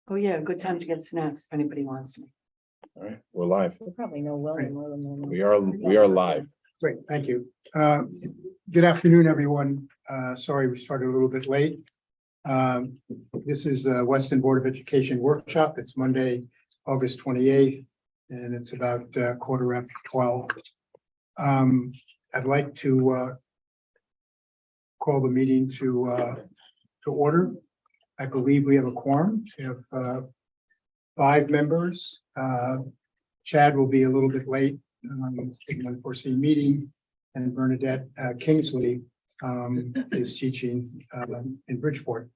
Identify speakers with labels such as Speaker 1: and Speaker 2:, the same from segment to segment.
Speaker 1: Oh, yeah, good time to get snacks if anybody wants me.
Speaker 2: All right, we're live.
Speaker 3: You probably know William more than I know.
Speaker 2: We are live.
Speaker 4: Great, thank you. Good afternoon, everyone. Sorry, we started a little bit late. This is the Weston Board of Education workshop. It's Monday, August 28th, and it's about 12:15. I'd like to call the meeting to order. I believe we have a quorum. We have 5 members. Chad will be a little bit late, an unforeseen meeting, and Bernadette Kingsley is teaching in Bridgeport.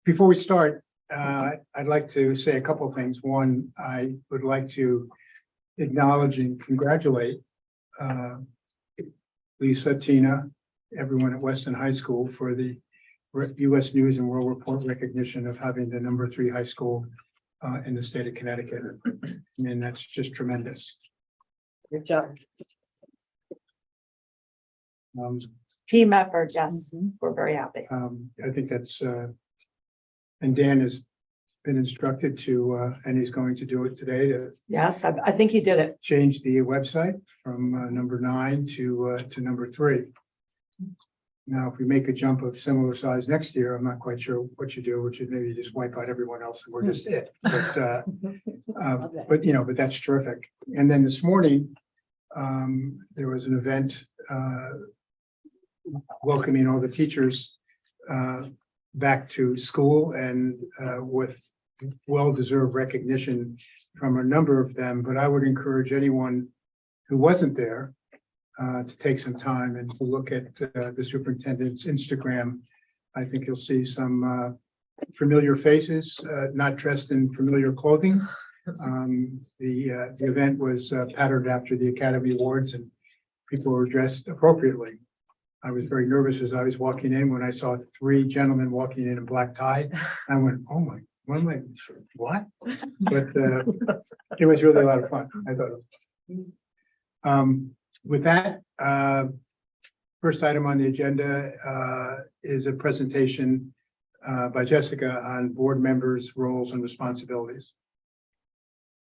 Speaker 4: Before we start, I'd like to say a couple of things. One, I would like to acknowledge and congratulate Lisa, Tina, everyone at Weston High School for the U.S. News and World Report recognition of having the #3 high school in the state of Connecticut. And that's just tremendous.
Speaker 1: Good job.
Speaker 4: Um,
Speaker 1: Team effort, yes, we're very happy.
Speaker 4: I think that's, and Dan has been instructed to, and he's going to do it today, to
Speaker 1: Yes, I think you did it.
Speaker 4: change the website from #9 to #3. Now, if we make a jump of similar size next year, I'm not quite sure what you do, which is maybe just wipe out everyone else and we're just it. But you know, but that's terrific. And then this morning, there was an event welcoming all the teachers back to school, and with well-deserved recognition from a number of them. But I would encourage anyone who wasn't there to take some time and to look at the superintendent's Instagram. I think you'll see some familiar faces, not dressed in familiar clothing. The event was patterned after the Academy Awards, and people were dressed appropriately. I was very nervous as I was walking in when I saw 3 gentlemen walking in black tie. I went, oh my, what? But it was really a lot of fun, I thought. With that, first item on the agenda is a presentation by Jessica on board members' roles and responsibilities.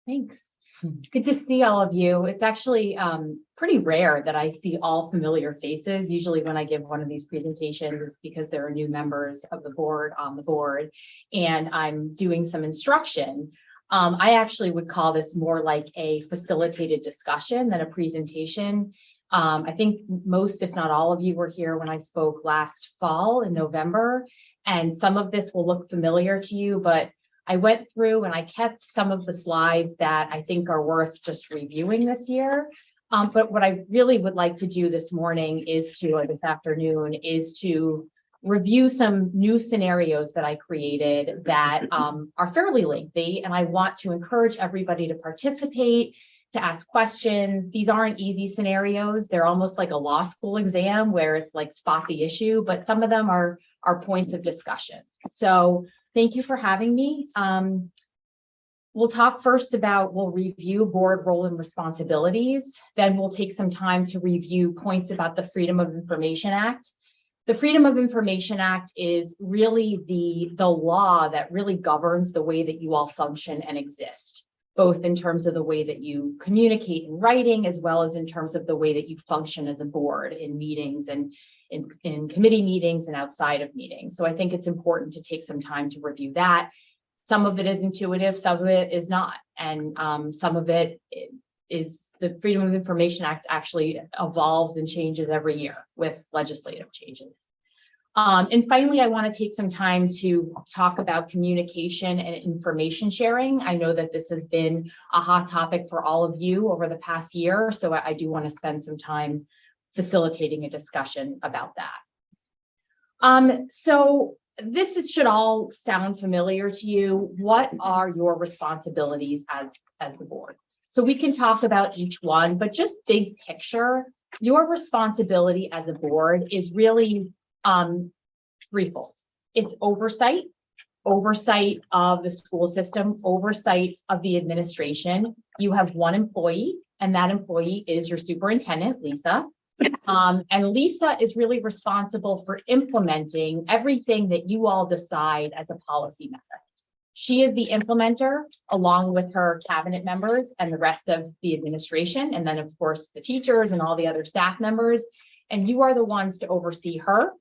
Speaker 3: Thanks. Good to see all of you. It's actually pretty rare that I see all familiar faces. Usually when I give one of these presentations, it's because there are new members of the board on the board and I'm doing some instruction. I actually would call this more like a facilitated discussion than a presentation. I think most, if not all of you were here when I spoke last fall in November, and some of this will look familiar to you, but I went through and I kept some of the slides that I think are worth just reviewing this year. But what I really would like to do this morning is this afternoon is to review some new scenarios that I created that are fairly lengthy, and I want to encourage everybody to participate, to ask questions. These aren't easy scenarios. They're almost like a law school exam where it's like spot the issue, but some of them are points of discussion. So thank you for having me. We'll talk first we'll review board role and responsibilities. Then we'll take some time to review points about the Freedom of Information Act. The Freedom of Information Act is really the law that really governs the way that you all function and exist, both in terms of the way that you communicate in writing, as well as in terms of the way that you function as a board in meetings and in committee meetings and outside of meetings. So I think it's important to take some time to review that. Some of it is intuitive, some of it is not. And some of it is the Freedom of Information Act actually evolves and changes every year with legislative changes. And finally, I want to take some time to talk about communication and information sharing. I know that this has been a hot topic for all of you over the past year, so I do want to spend some time facilitating a discussion about that. So this should all sound familiar to you. What are your responsibilities as the board? So we can talk about each one, but just big picture, your responsibility as a board is really threefold. It's oversight of the school system, oversight of the administration. You have one employee, and that employee is your superintendent, Lisa. And Lisa is really responsible for implementing everything that you all decide as a policy matter. She is the implementer along with her cabinet members and the rest of the administration. And then of course, the teachers and all the other staff members. And you are the ones to oversee her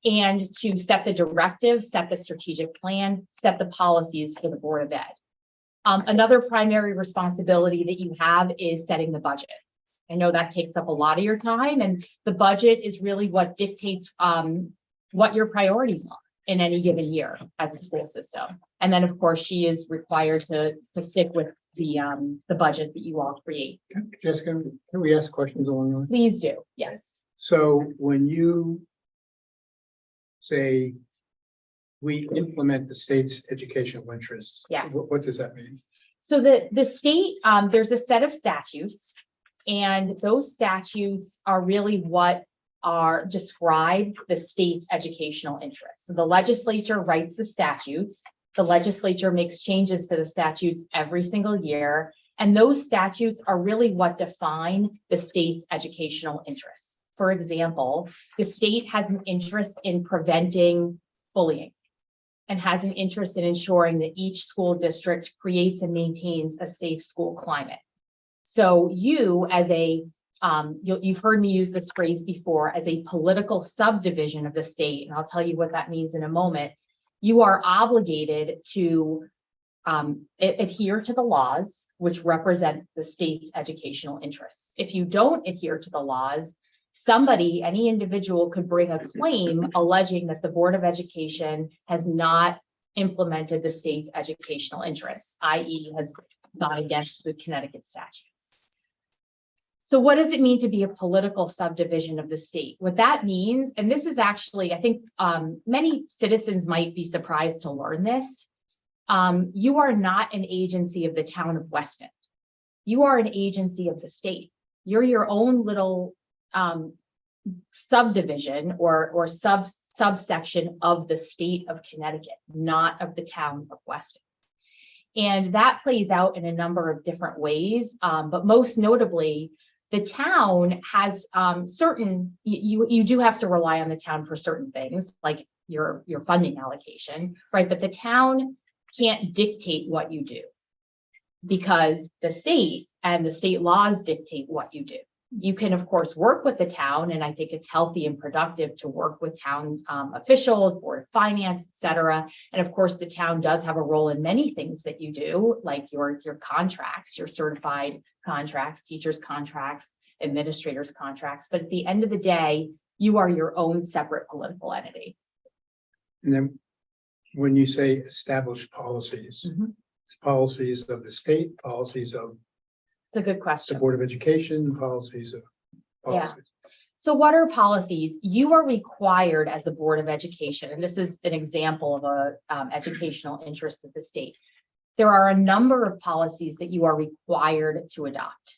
Speaker 3: and to set the directives, set the strategic plan, set the policies for the Board of Ed. Another primary responsibility that you have is setting the budget. I know that takes up a lot of your time, and the budget is really what dictates what your priorities are in any given year as a school system. And then, of course, she is required to stick with the budget that you all create.
Speaker 4: Jessica, can we ask questions along the line?
Speaker 3: Please do. Yes.
Speaker 4: So when you say we implement the state's educational interests,
Speaker 3: Yes.
Speaker 4: what does that mean?
Speaker 3: So the state, there's a set of statutes, and those statutes are really what describe the state's educational interests. So the legislature writes the statutes. The legislature makes changes to the statutes every single year, and those statutes are really what define the state's educational interests. For example, the state has an interest in preventing bullying and has an interest in ensuring that each school district creates and maintains a safe school climate. So you as you've heard me use this phrase before, as a political subdivision of the state, and I'll tell you what that means in a moment, you are obligated to adhere to the laws which represent the state's educational interests. If you don't adhere to the laws, any individual could bring a claim alleging that the Board of Education has not implemented the state's educational interests, i.e. has gone against the Connecticut statutes. So what does it mean to be a political subdivision of the state? What that means, and this is actually, I think many citizens might be surprised to learn this, you are not an agency of the town of Weston. You are an agency of the state. You're your own little subdivision or subsection of the state of Connecticut, not of the town of Weston. And that plays out in a number of different ways, but most notably, the town has you do have to rely on the town for certain things, like your funding allocation, right? But the town can't dictate what you do because the state and the state laws dictate what you do. You can, of course, work with the town, and I think it's healthy and productive to work with town officials, Board of Finance, et cetera. And of course, the town does have a role in many things that you do, like your contracts, your certified contracts, teachers' contracts, administrators' contracts. But at the end of the day, you are your own separate political entity.
Speaker 4: And then when you say establish policies, it's policies of the state, policies of
Speaker 3: It's a good
Speaker 4: the
Speaker 3: question.
Speaker 4: Board of Education, policies of policies.
Speaker 3: So what are policies? You are required as a Board of Education, and this is an example of a educational interest of the state. There are a number of policies that you are required to adopt.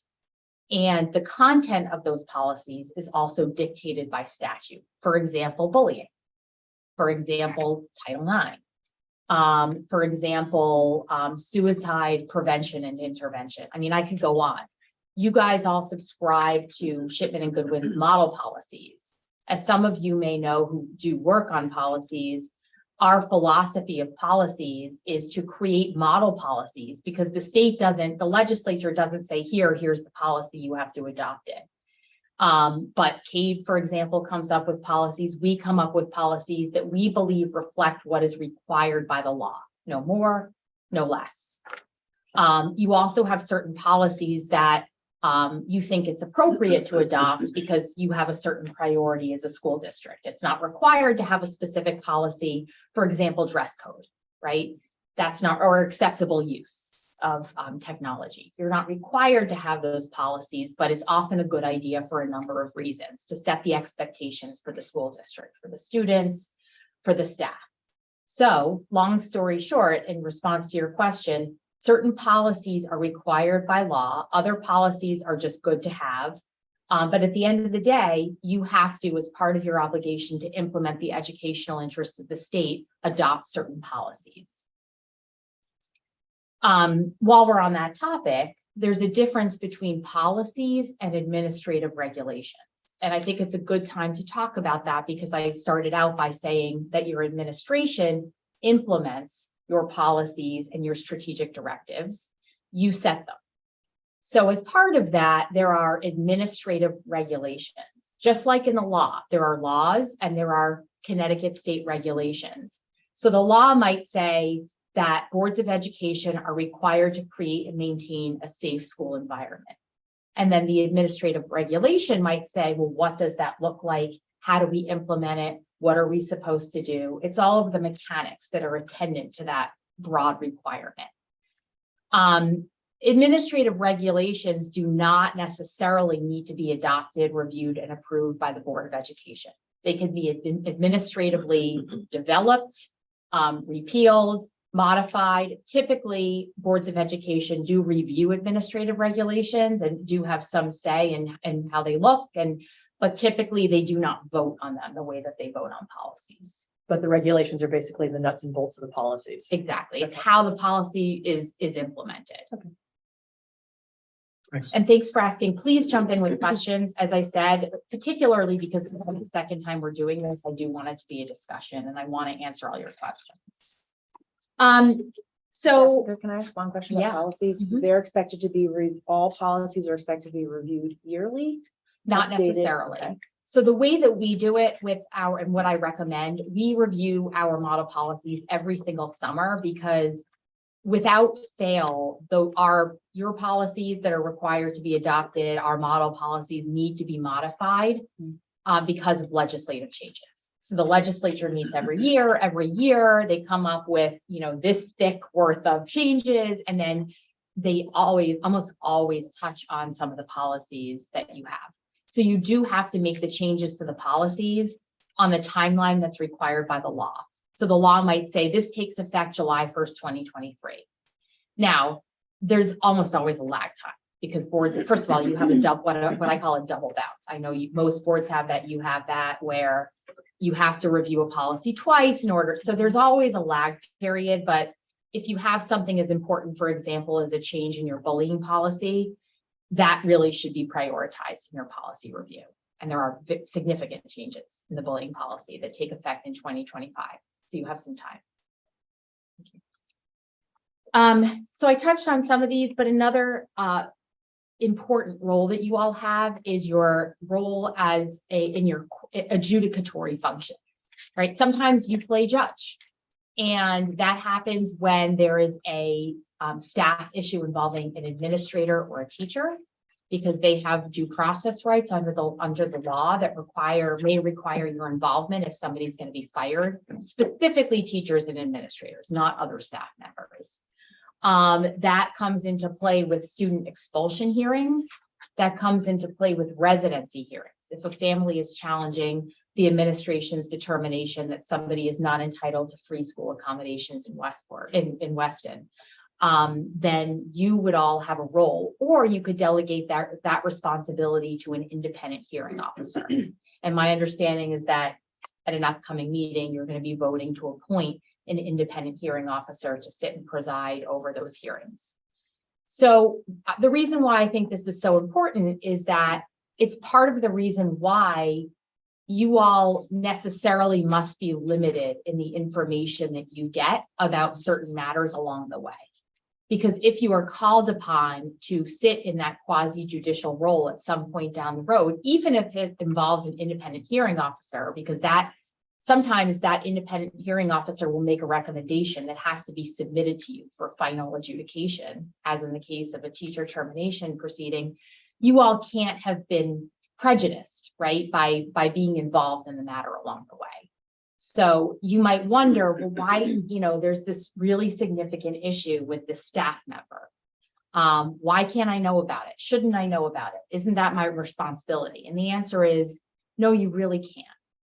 Speaker 3: And the content of those policies is also dictated by statute. For example, bullying. For example, Title IX. For example, suicide prevention and intervention. I mean, I could go on. You guys all subscribe to Shipman and Goodwin's model policies. As some of you may know who do work on policies, our philosophy of policies is to create model policies because the legislature doesn't say, here's the policy, you have to adopt it. But CAVE, for example, comes up with policies. We come up with policies that we believe reflect what is required by the law. No more, no less. You also have certain policies that you think it's appropriate to adopt because you have a certain priority as a school district. It's not required to have a specific policy, for example, dress code, right? That's not, or acceptable use of technology. You're not required to have those policies, but it's often a good idea for a number of reasons to set the expectations for the school district, for the students, for the staff. So long story short, in response to your question, certain policies are required by law. Other policies are just good to have. But at the end of the day, you have to, as part of your obligation to implement the educational interests of the state, adopt certain policies. While we're on that topic, there's a difference between policies and administrative regulations. And I think it's a good time to talk about that because I started out by saying that your administration implements your policies and your strategic directives. You set them. So as part of that, there are administrative regulations. Just like in the law, there are laws and there are Connecticut state regulations. So the law might say that boards of education are required to create and maintain a safe school environment. And then the administrative regulation might say, well, what does that look like? How do we implement it? What are we supposed to do? It's all of the mechanics that are attendant to that broad requirement. Administrative regulations do not necessarily need to be adopted, reviewed, and approved by the Board of Education. They can be administratively developed, repealed, modified. Typically, boards of education do review administrative regulations and do have some say in how they look, but typically they do not vote on them the way that they vote on policies.
Speaker 5: But the regulations are basically the nuts and bolts of the policies.
Speaker 3: Exactly. It's how the policy is implemented.
Speaker 5: Okay.
Speaker 4: Thanks.
Speaker 3: And thanks for asking. Please jump in with questions. As I said, particularly because it's the second time we're doing this, I do want it to be a discussion and I want to answer all your questions. So
Speaker 6: Jessica, can I ask one question
Speaker 3: Yeah.
Speaker 6: about policies?
Speaker 3: Mhm.
Speaker 6: They're expected to be, all policies are expected to be reviewed yearly?
Speaker 3: not
Speaker 6: Updated?
Speaker 3: necessarily.
Speaker 6: Okay.
Speaker 3: So the way that we do it with and what I recommend, we review our model policies every single summer because without fail, your policies that are required to be adopted, our model policies need to be modified because of legislative changes. So the legislature meets every year they come up with, this thick worth of changes, and then they almost always touch on some of the policies that you have. So you do have to make the changes to the policies on the timeline that's required by the law. So the law might say this takes effect July 1st, 2023. Now, there's almost always a lag time because boards, first of all, you have what I call a double bounce. I know most boards have that, you have that where you have to review a policy twice in order. So there's always a lag period, but if you have something as important, for example, as a change in your bullying policy, that really should be prioritized in your policy review. And there are significant changes in the bullying policy that take effect in 2025. So you have some time. So I touched on some of these, but another important role that you all have is your role in your adjudicatory function, right? Sometimes you play judge, and that happens when there is a staff issue involving an administrator or a teacher, because they have due process rights under the law that may require your involvement if somebody's going to be fired, specifically teachers and administrators, not other staff members. That comes into play with student expulsion hearings. That comes into play with residency hearings. If a family is challenging the administration's determination that somebody is not entitled to free school accommodations in Weston, then you would all have a role, or you could delegate that responsibility to an independent hearing officer. And my understanding is that at an upcoming meeting, you're going to be voting to appoint an independent hearing officer to sit and preside over those hearings. So the reason why I think this is so important is that it's part of the reason why you all necessarily must be limited in the information that you get about certain matters along the way. Because if you are called upon to sit in that quasi-judicial role at some point down the road, even if it involves an independent hearing officer, because sometimes that independent hearing officer will make a recommendation that has to be submitted to you for final adjudication, as in the case of a teacher termination proceeding, you all can't have been prejudiced, right, by being involved in the matter along the way. So you might wonder, well, why, there's this really significant issue with the staff member. Why can't I know about it? Shouldn't I know about it? Isn't that my responsibility? And the answer is, no, you really can't.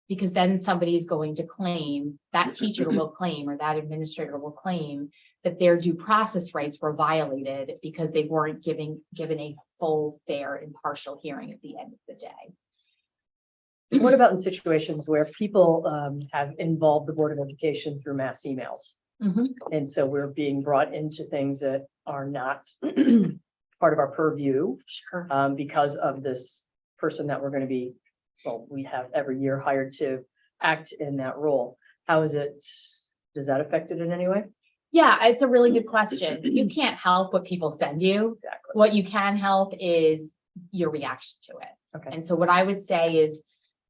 Speaker 3: Because then somebody's going to claim, that teacher will claim, or that administrator will claim that their due process rights were violated because they weren't given a full, fair, impartial hearing at the end of the day.
Speaker 5: What about in situations where people have involved the Board of Education through mass emails?
Speaker 3: Mm-hmm.
Speaker 5: And so we're being brought into things that are not part of our purview
Speaker 3: Sure.
Speaker 5: because of this person that we're going to be, we have every year hired to act in that role. Does that affect it in any way?
Speaker 3: Yeah, it's a really good question. You can't help what people send you.
Speaker 5: Exactly.
Speaker 3: What you can help is your reaction to it.
Speaker 5: Okay.
Speaker 3: And so what I would say is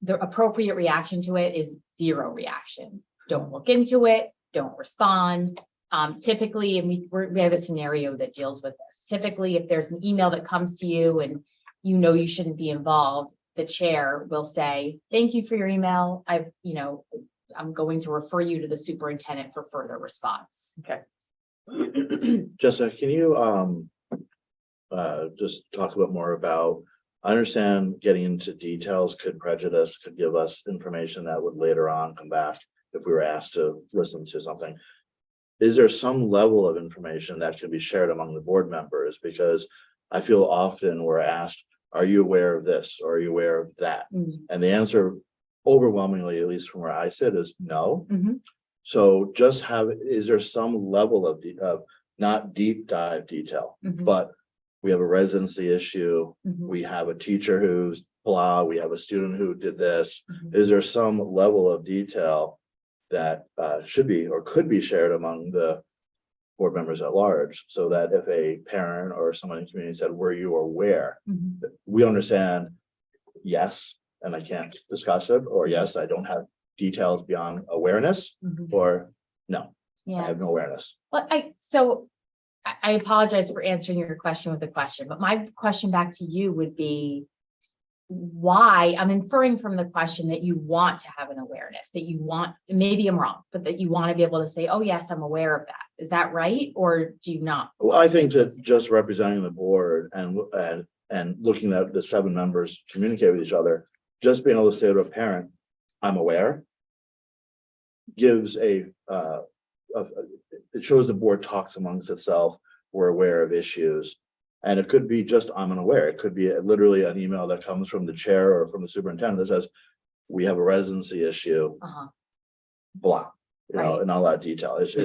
Speaker 3: the appropriate reaction to it is zero reaction. Don't look into it, don't respond. Typically, and we have a scenario that deals with this. Typically, if there's an email that comes to you and you know you shouldn't be involved, the chair will say, thank you for your email. I'm going to refer you to the superintendent for further response.
Speaker 5: Okay.
Speaker 7: Jessica, can you just talk a bit more about, I understand getting into details could prejudice, could give us information that would later on come back if we were asked to listen to something. Is there some level of information that can be shared among the board members? Because I feel often we're asked, are you aware of this? Or are you aware of that?
Speaker 3: Mhm.
Speaker 7: And the answer overwhelmingly, at least from where I sit, is no.
Speaker 3: Mhm.
Speaker 7: So just is there some level of not deep dive detail,
Speaker 3: Mhm.
Speaker 7: but we have a residency issue,
Speaker 3: Mhm.
Speaker 7: we have a teacher who's blah, we have a student who did this.
Speaker 3: Mhm.
Speaker 7: Is there some level of detail that should be or could be shared among the board members at large, so that if a parent or someone in the community said, were you aware?
Speaker 3: Mhm.
Speaker 7: We understand, yes, and I can't discuss it, or yes, I don't have details beyond awareness,
Speaker 3: Mhm.
Speaker 7: or no, I
Speaker 3: Yeah.
Speaker 7: have no awareness.
Speaker 3: Well, I apologize for answering your question with a question, but my question back to you would be why. I'm inferring from the question that you want to have an awareness, that you want, maybe I'm wrong, but that you want to be able to say, oh, yes, I'm aware of that. Is that right? Or do you not?
Speaker 7: Well, I think that just representing the board and looking at the 7 members communicate with each other, just being able to say to a parent, I'm aware, gives it shows the board talks amongst itself, we're aware of issues. And it could be just, I'm unaware. It could be literally an email that comes from the chair or from the superintendent that says, we have a residency issue,
Speaker 3: Uh-huh.
Speaker 7: blah,
Speaker 3: Right.
Speaker 7: and all that detail. It's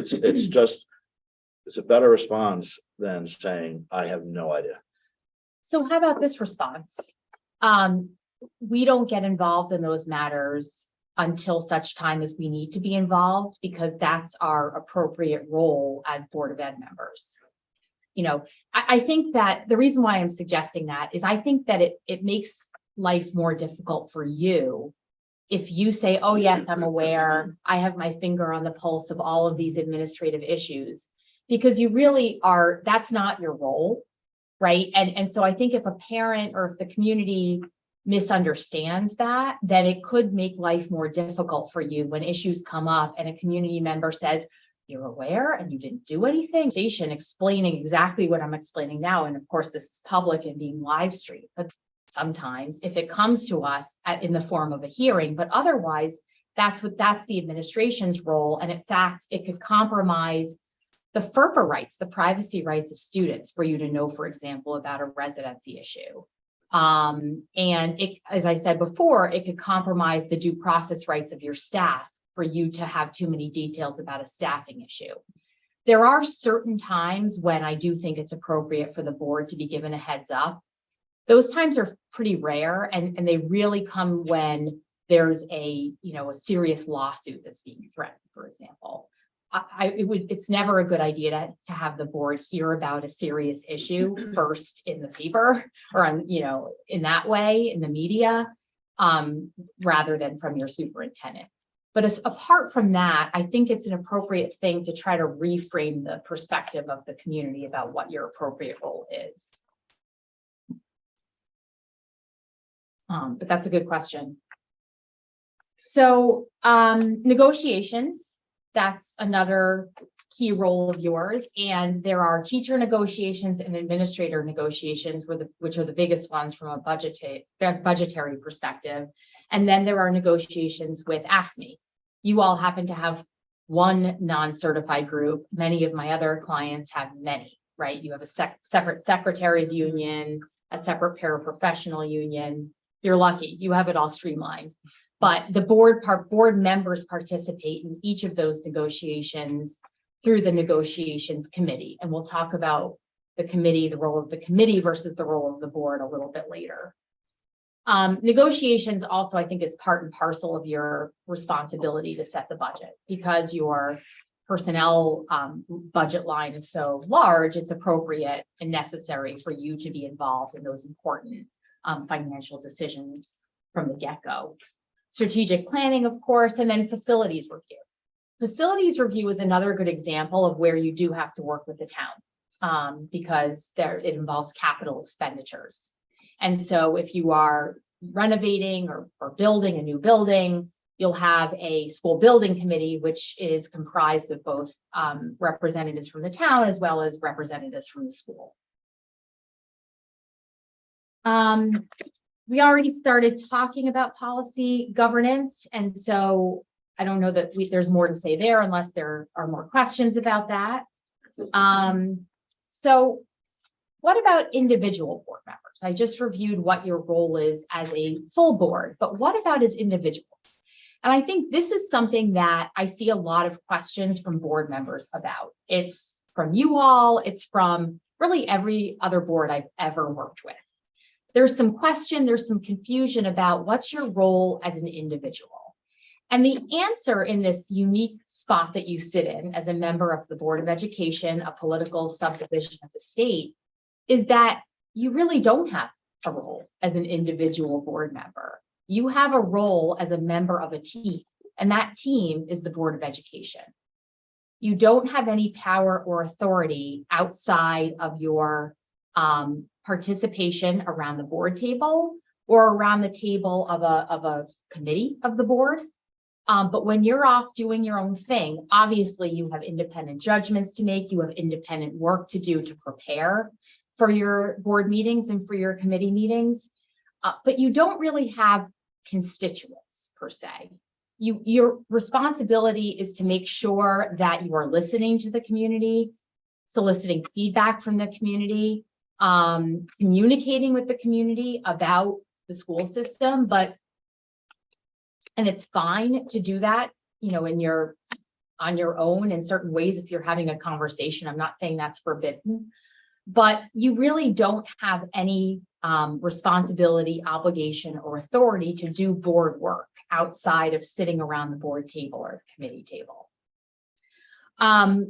Speaker 7: a better response than saying, I have no idea.
Speaker 3: So how about this response? We don't get involved in those matters until such time as we need to be involved, because that's our appropriate role as Board of Ed members. I think that the reason why I'm suggesting that is I think that it makes life more difficult for you if you say, oh, yes, I'm aware, I have my finger on the pulse of all of these administrative issues, because you really are, that's not your role, right? And so I think if a parent or if the community misunderstands that, then it could make life more difficult for you when issues come up and a community member says, you're aware and you didn't do anything. Station explaining exactly what I'm explaining now. And of course, this is public and being live streamed. But sometimes if it comes to us in the form of a hearing, but otherwise, that's the administration's role. And in fact, it could compromise the FERPA rights, the privacy rights of students, for you to know, for example, about a residency issue. And it, as I said before, it could compromise the due process rights of your staff for you to have too many details about a staffing issue. There are certain times when I do think it's appropriate for the board to be given a heads up. Those times are pretty rare, and they really come when there's a serious lawsuit that's being threatened, for example. It's never a good idea to have the board hear about a serious issue first in the paper or in that way in the media, rather than from your superintendent. But apart from that, I think it's an appropriate thing to try to reframe the perspective of the community about what your appropriate role is. But that's a good question. So negotiations, that's another key role of yours. And there are teacher negotiations and administrator negotiations, which are the biggest ones from a budgetary perspective. And then there are negotiations with AFSCME. You all happen to have one non-certified group. Many of my other clients have many, right? You have a separate secretaries union, a separate paraprofessional union. You're lucky, you have it all streamlined. But the board members participate in each of those negotiations through the negotiations committee. And we'll talk about the committee, the role of the committee versus the role of the board a little bit later. Negotiations also, I think, is part and parcel of your responsibility to set the budget, because you're personnel budget line is so large, it's appropriate and necessary for you to be involved in those important financial decisions from the get-go. Strategic planning, of course, and then facilities review. Facilities review is another good example of where you do have to work with the town because it involves capital expenditures. And so if you are renovating or building a new building, you'll have a school building committee, which is comprised of both representatives from the town as well as representatives from the school. We already started talking about policy governance, and so I don't know that there's more to say there unless there are more questions about that. So what about individual board members? I just reviewed what your role is as a full board, but what about as individuals? And I think this is something that I see a lot of questions from board members about. It's from you all, it's from really every other board I've ever worked with. There's some question, there's some confusion about what's your role as an individual. And the answer in this unique spot that you sit in as a member of the Board of Education, a political subdivision of the state, is that you really don't have a role as an individual board member. You have a role as a member of a team, and that team is the Board of Education. You don't have any power or authority outside of your participation around the board table or around the table of a committee of the board. But when you're off doing your own thing, obviously you have independent judgments to make, you have independent work to do to prepare for your board meetings and for your committee meetings, but you don't really have constituents per se. Your responsibility is to make sure that you are listening to the community, soliciting feedback from the community, communicating with the community about the school system, and it's fine to do that, you know, on your own in certain ways if you're having a conversation. I'm not saying that's forbidden, but you really don't have any responsibility, obligation, or authority to do board work outside of sitting around the board table or the committee table. I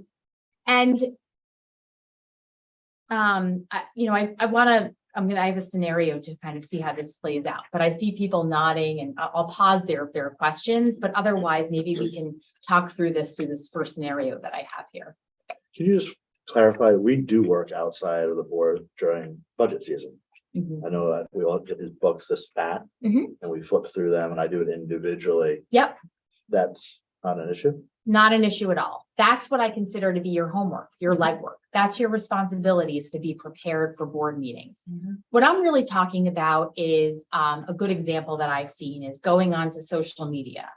Speaker 3: have a scenario to kind of see how this plays out, but I see people nodding and I'll pause there if there are questions, but otherwise maybe we can talk through this first scenario that I have here.
Speaker 7: Can you just clarify, we do work outside of the board during budget season?
Speaker 3: Mhm.
Speaker 7: I know that we all get these books this fat
Speaker 3: Mhm.
Speaker 7: and we flip through them and I do it individually.
Speaker 3: Yep.
Speaker 7: That's not an issue?
Speaker 3: Not an issue at all. That's what I consider to be your homework, your legwork. That's your responsibility, is to be prepared for board meetings. What I'm really talking about is a good example that I've seen is going onto social media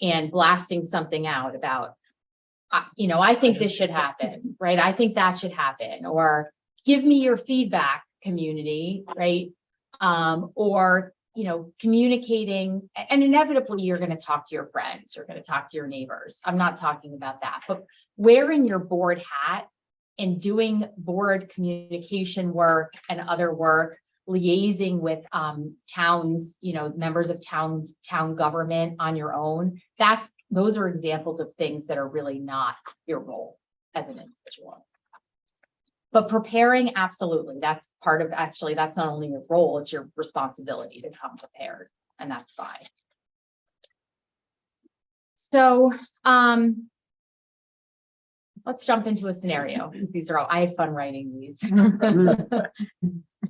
Speaker 3: and blasting something out about, I think this should happen, right? I think that should happen, or give me your feedback, community, right? Or communicating, and inevitably you're going to talk to your friends, you're going to talk to your neighbors. I'm not talking about that, but wearing your board hat and doing board communication work and other work, liaising with towns, members of town government on your own. Those are examples of things that are really not your role as an individual. But preparing, absolutely, that's part of, actually, that's not only your role, it's your responsibility to come prepared, and that's fine. So let's jump into a scenario. These are all, I had fun writing these.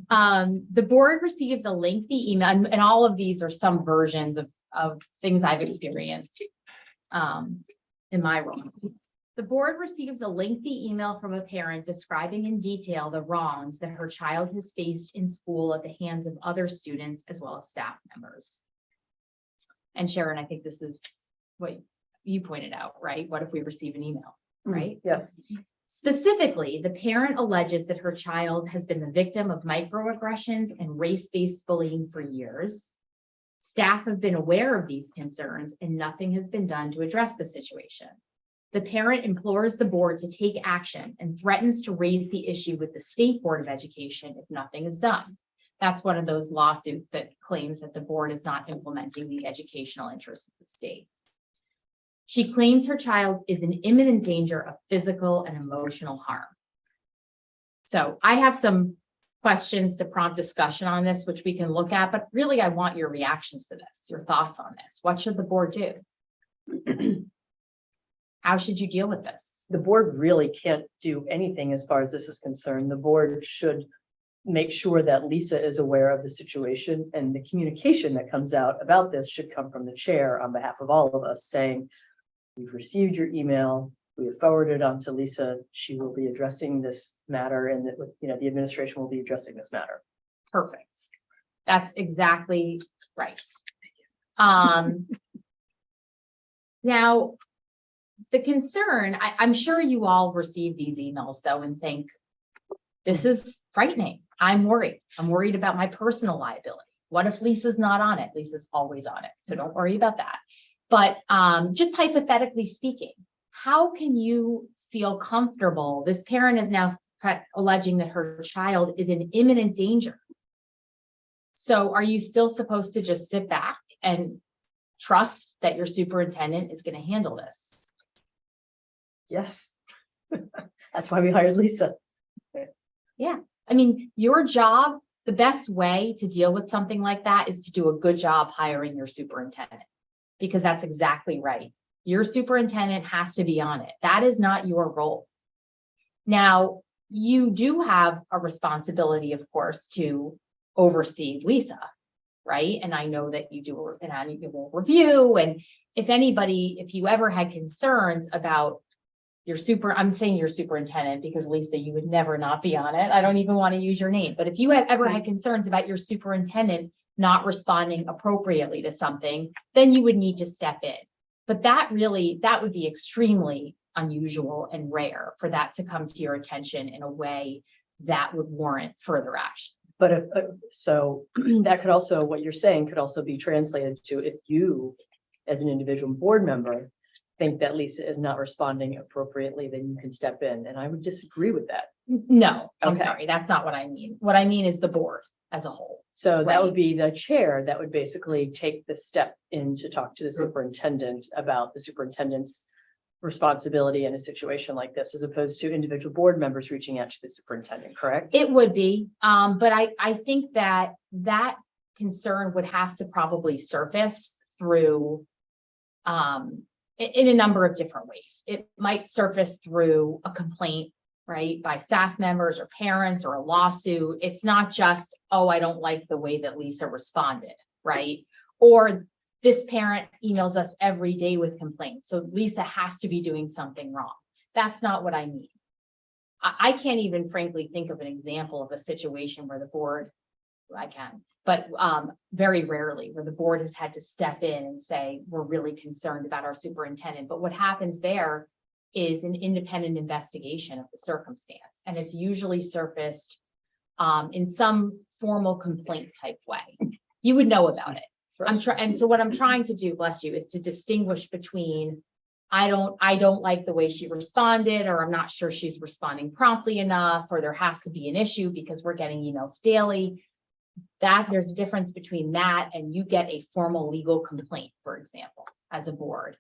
Speaker 3: The board receives a lengthy email, and all of these are some versions of things I've experienced in my role. The board receives a lengthy email from a parent describing in detail the wrongs that her child has faced in school at the hands of other students as well as staff members. And Sharon, I think this is what you pointed out, right? What if we receive an email, right?
Speaker 5: Yes.
Speaker 3: Specifically, the parent alleges that her child has been the victim of microaggressions and race-based bullying for years. Staff have been aware of these concerns and nothing has been done to address the situation. The parent implores the board to take action and threatens to raise the issue with the State Board of Education if nothing is done. That's one of those lawsuits that claims that the board is not implementing the educational interests of the state. She claims her child is in imminent danger of physical and emotional harm. So I have some questions to prompt discussion on this, which we can look at, but really I want your reactions to this, your thoughts on this. What should the board do? How should you deal with this?
Speaker 5: The board really can't do anything as far as this is concerned. The board should make sure that Lisa is aware of the situation, and the communication that comes out about this should come from the chair on behalf of all of us saying, we've received your email. We have forwarded on to Lisa. She will be addressing this matter, and that, you know, the administration will be addressing this matter.
Speaker 3: Perfect. That's exactly right. Now, the concern, I'm sure you all receive these emails though and think, this is frightening. I'm worried. I'm worried about my personal liability. What if Lisa's not on it? Lisa's always on it, so don't worry about that. But just hypothetically speaking, how can you feel comfortable? This parent is now alleging that her child is in imminent danger. So are you still supposed to just sit back and trust that your superintendent is going to handle this?
Speaker 5: Yes. That's why we hired Lisa.
Speaker 3: Yeah. I mean, your job, the best way to deal with something like that is to do a good job hiring your superintendent, because that's exactly right. Your superintendent has to be on it. That is not your role. Now, you do have a responsibility, of course, to oversee Lisa, right? And I know that you do an annual review. And if you ever had concerns about I'm saying your superintendent because Lisa, you would never not be on it. I don't even want to use your name, but if you had ever had concerns about your superintendent not responding appropriately to something, then you would need to step in. But that would be extremely unusual and rare for that to come to your attention in a way that would warrant further action.
Speaker 5: But so that could also, what you're saying could also be translated to, if you, as an individual board member, think that Lisa is not responding appropriately, then you can step in. And I would disagree with that.
Speaker 3: No, I'm
Speaker 5: Okay.
Speaker 3: sorry. That's not what I mean. What I mean is the board as a whole.
Speaker 5: So that
Speaker 3: Right.
Speaker 5: would be the chair that would basically take the step in to talk to the superintendent about the superintendent's responsibility in a situation like this, as opposed to individual board members reaching out to the superintendent, correct?
Speaker 3: It would be, but I think that concern would have to probably surface through, in a number of different ways. It might surface through a complaint, right, by staff members or parents, or a lawsuit. It's not just, oh, I don't like the way that Lisa responded, right? Or this parent emails us every day with complaints, so Lisa has to be doing something wrong. That's not what I mean. I can't even frankly think of an example of a situation where the board, I can, but very rarely where the board has had to step in and say, we're really concerned about our superintendent. But what happens there is an independent investigation of the circumstance. And it's usually surfaced in some formal complaint type way. You would know about it. And so what I'm trying to do, bless you, is to distinguish between I don't like the way she responded, or I'm not sure she's responding promptly enough, or there has to be an issue because we're getting emails daily. That there's a difference between that and you get a formal legal complaint, for example, as a board.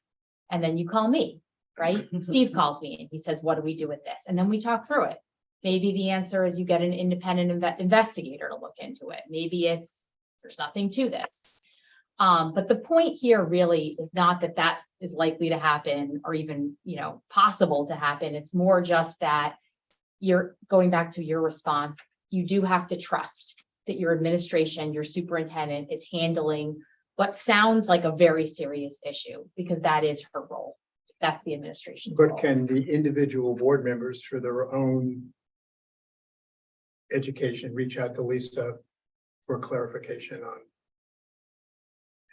Speaker 3: And then you call me, right? Steve calls me and he says, what do we do with this? And then we talk through it. Maybe the answer is you get an independent investigator to look into it. Maybe there's nothing to this. But the point here really is not that is likely to happen or even, possible to happen. It's more just that you're going back to your response. You do have to trust that your administration, your superintendent is handling what sounds like a very serious issue, because that is her role. That's the administration's role.
Speaker 4: But can the individual board members, for their own education, reach out to Lisa for clarification on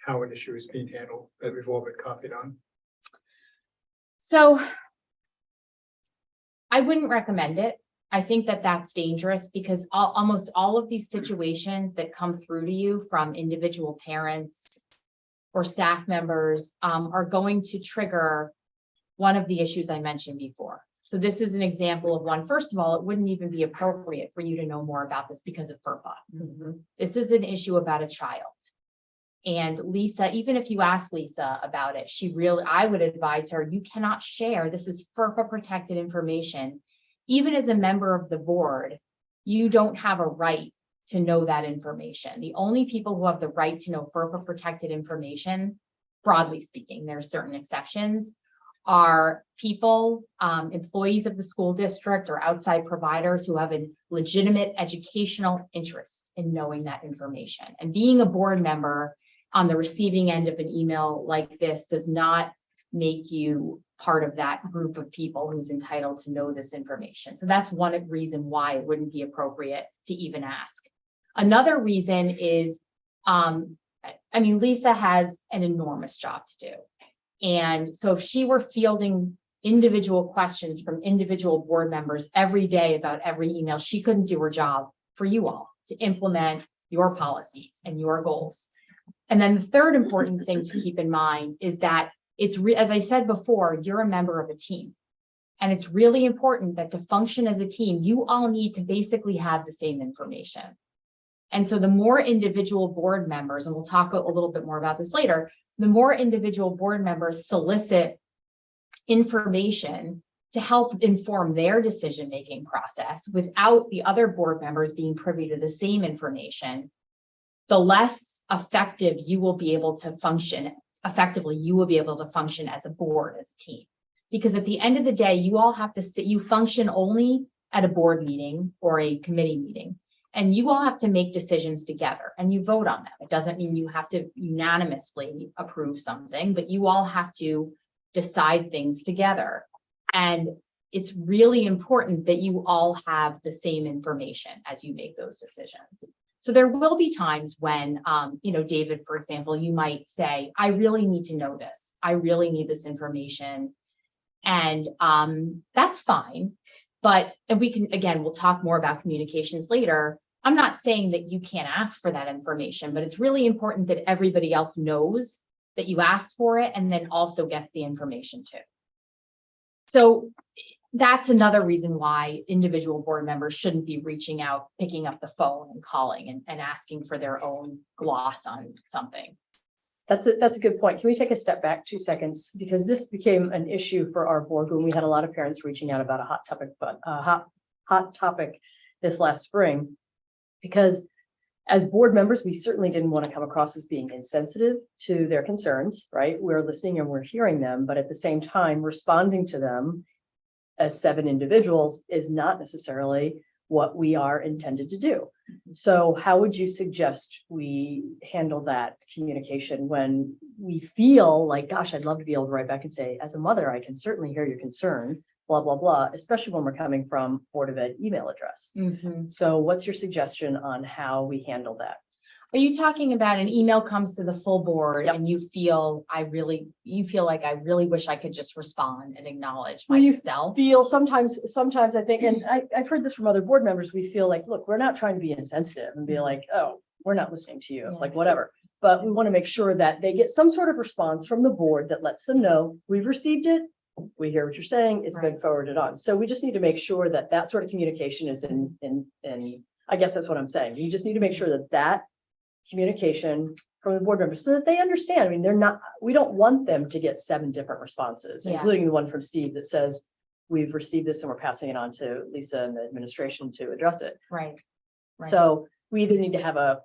Speaker 4: how an issue is being handled that we've all been copied on?
Speaker 3: So I wouldn't recommend it. I think that's dangerous because almost all of these situations that come through to you from individual parents or staff members are going to trigger one of the issues I mentioned before. So this is an example of one. First of all, it wouldn't even be appropriate for you to know more about this because of FERPA.
Speaker 5: Mm-hmm.
Speaker 3: This is an issue about a child. And Lisa, even if you ask Lisa about it, I would advise her, you cannot share. This is FERPA protected information. Even as a member of the board, you don't have a right to know that information. The only people who have the right to know FERPA protected information, broadly speaking, there are certain exceptions, are people, employees of the school district or outside providers who have a legitimate educational interest in knowing that information. And being a board member on the receiving end of an email like this does not make you part of that group of people who's entitled to know this information. So that's one reason why it wouldn't be appropriate to even ask. Another reason is, Lisa has an enormous job to do. And so if she were fielding individual questions from individual board members every day about every email, she couldn't do her job for you all to implement your policies and your goals. And then the third important thing to keep in mind is that as I said before, you're a member of a team. And it's really important that to function as a team, you all need to basically have the same information. And so the more individual board members, and we'll talk a little bit more about this later, the more individual board members solicit information to help inform their decision-making process without the other board members being privy to the same information, the less effective you will be able to function. Effectively, you will be able to function as a board, as a team. Because at the end of the day, you all have to sit, you function only at a board meeting or a committee meeting. And you all have to make decisions together and you vote on them. It doesn't mean you have to unanimously approve something, but you all have to decide things together. And it's really important that you all have the same information as you make those decisions. So there will be times when, David, for example, you might say, I really need to know this. I really need this information. And that's fine. But we'll talk more about communications later. I'm not saying that you can't ask for that information, but it's really important that everybody else knows that you asked for it and then also gets the information too. So that's another reason why individual board members shouldn't be reaching out, picking up the phone and calling and asking for their own gloss on something.
Speaker 5: That's a good point. Can we take a step back 2 seconds? Because this became an issue for our board when we had a lot of parents reaching out about a hot topic this last spring. Because as board members, we certainly didn't want to come across as being insensitive to their concerns, right? We're listening and we're hearing them, but at the same time, responding to them as 7 individuals is not necessarily what we are intended to do. So how would you suggest we handle that communication when we feel like, gosh, I'd love to be able to write back and say, as a mother, I can certainly hear your concern, blah, blah, blah, especially when we're coming from Board of Ed email address.
Speaker 3: Mm-hmm.
Speaker 5: So what's your suggestion on how we handle that?
Speaker 3: Are you talking about an email comes to the full board
Speaker 5: Yep.
Speaker 3: and you feel like I really wish I could just respond and acknowledge
Speaker 5: Well, you
Speaker 3: myself?
Speaker 5: Sometimes I think, and I've heard this from other board members, we feel like, look, we're not trying to be insensitive and be like, oh, we're not listening to you,
Speaker 3: Yeah.
Speaker 5: like whatever. But we want to make sure that they get some sort of response from the board that lets them know we've received it. We hear what you're saying, it's been forwarded on. So we just need to make sure that that sort of communication is in, I guess that's what I'm saying. You just need to make sure that that communication from the board members so that they understand. I mean, we don't want them to get 7 different responses,
Speaker 3: Yeah.
Speaker 5: including the one from Steve that says, we've received this and we're passing it on to Lisa and the administration to address it.
Speaker 3: Right. Right.
Speaker 5: So we either need to have a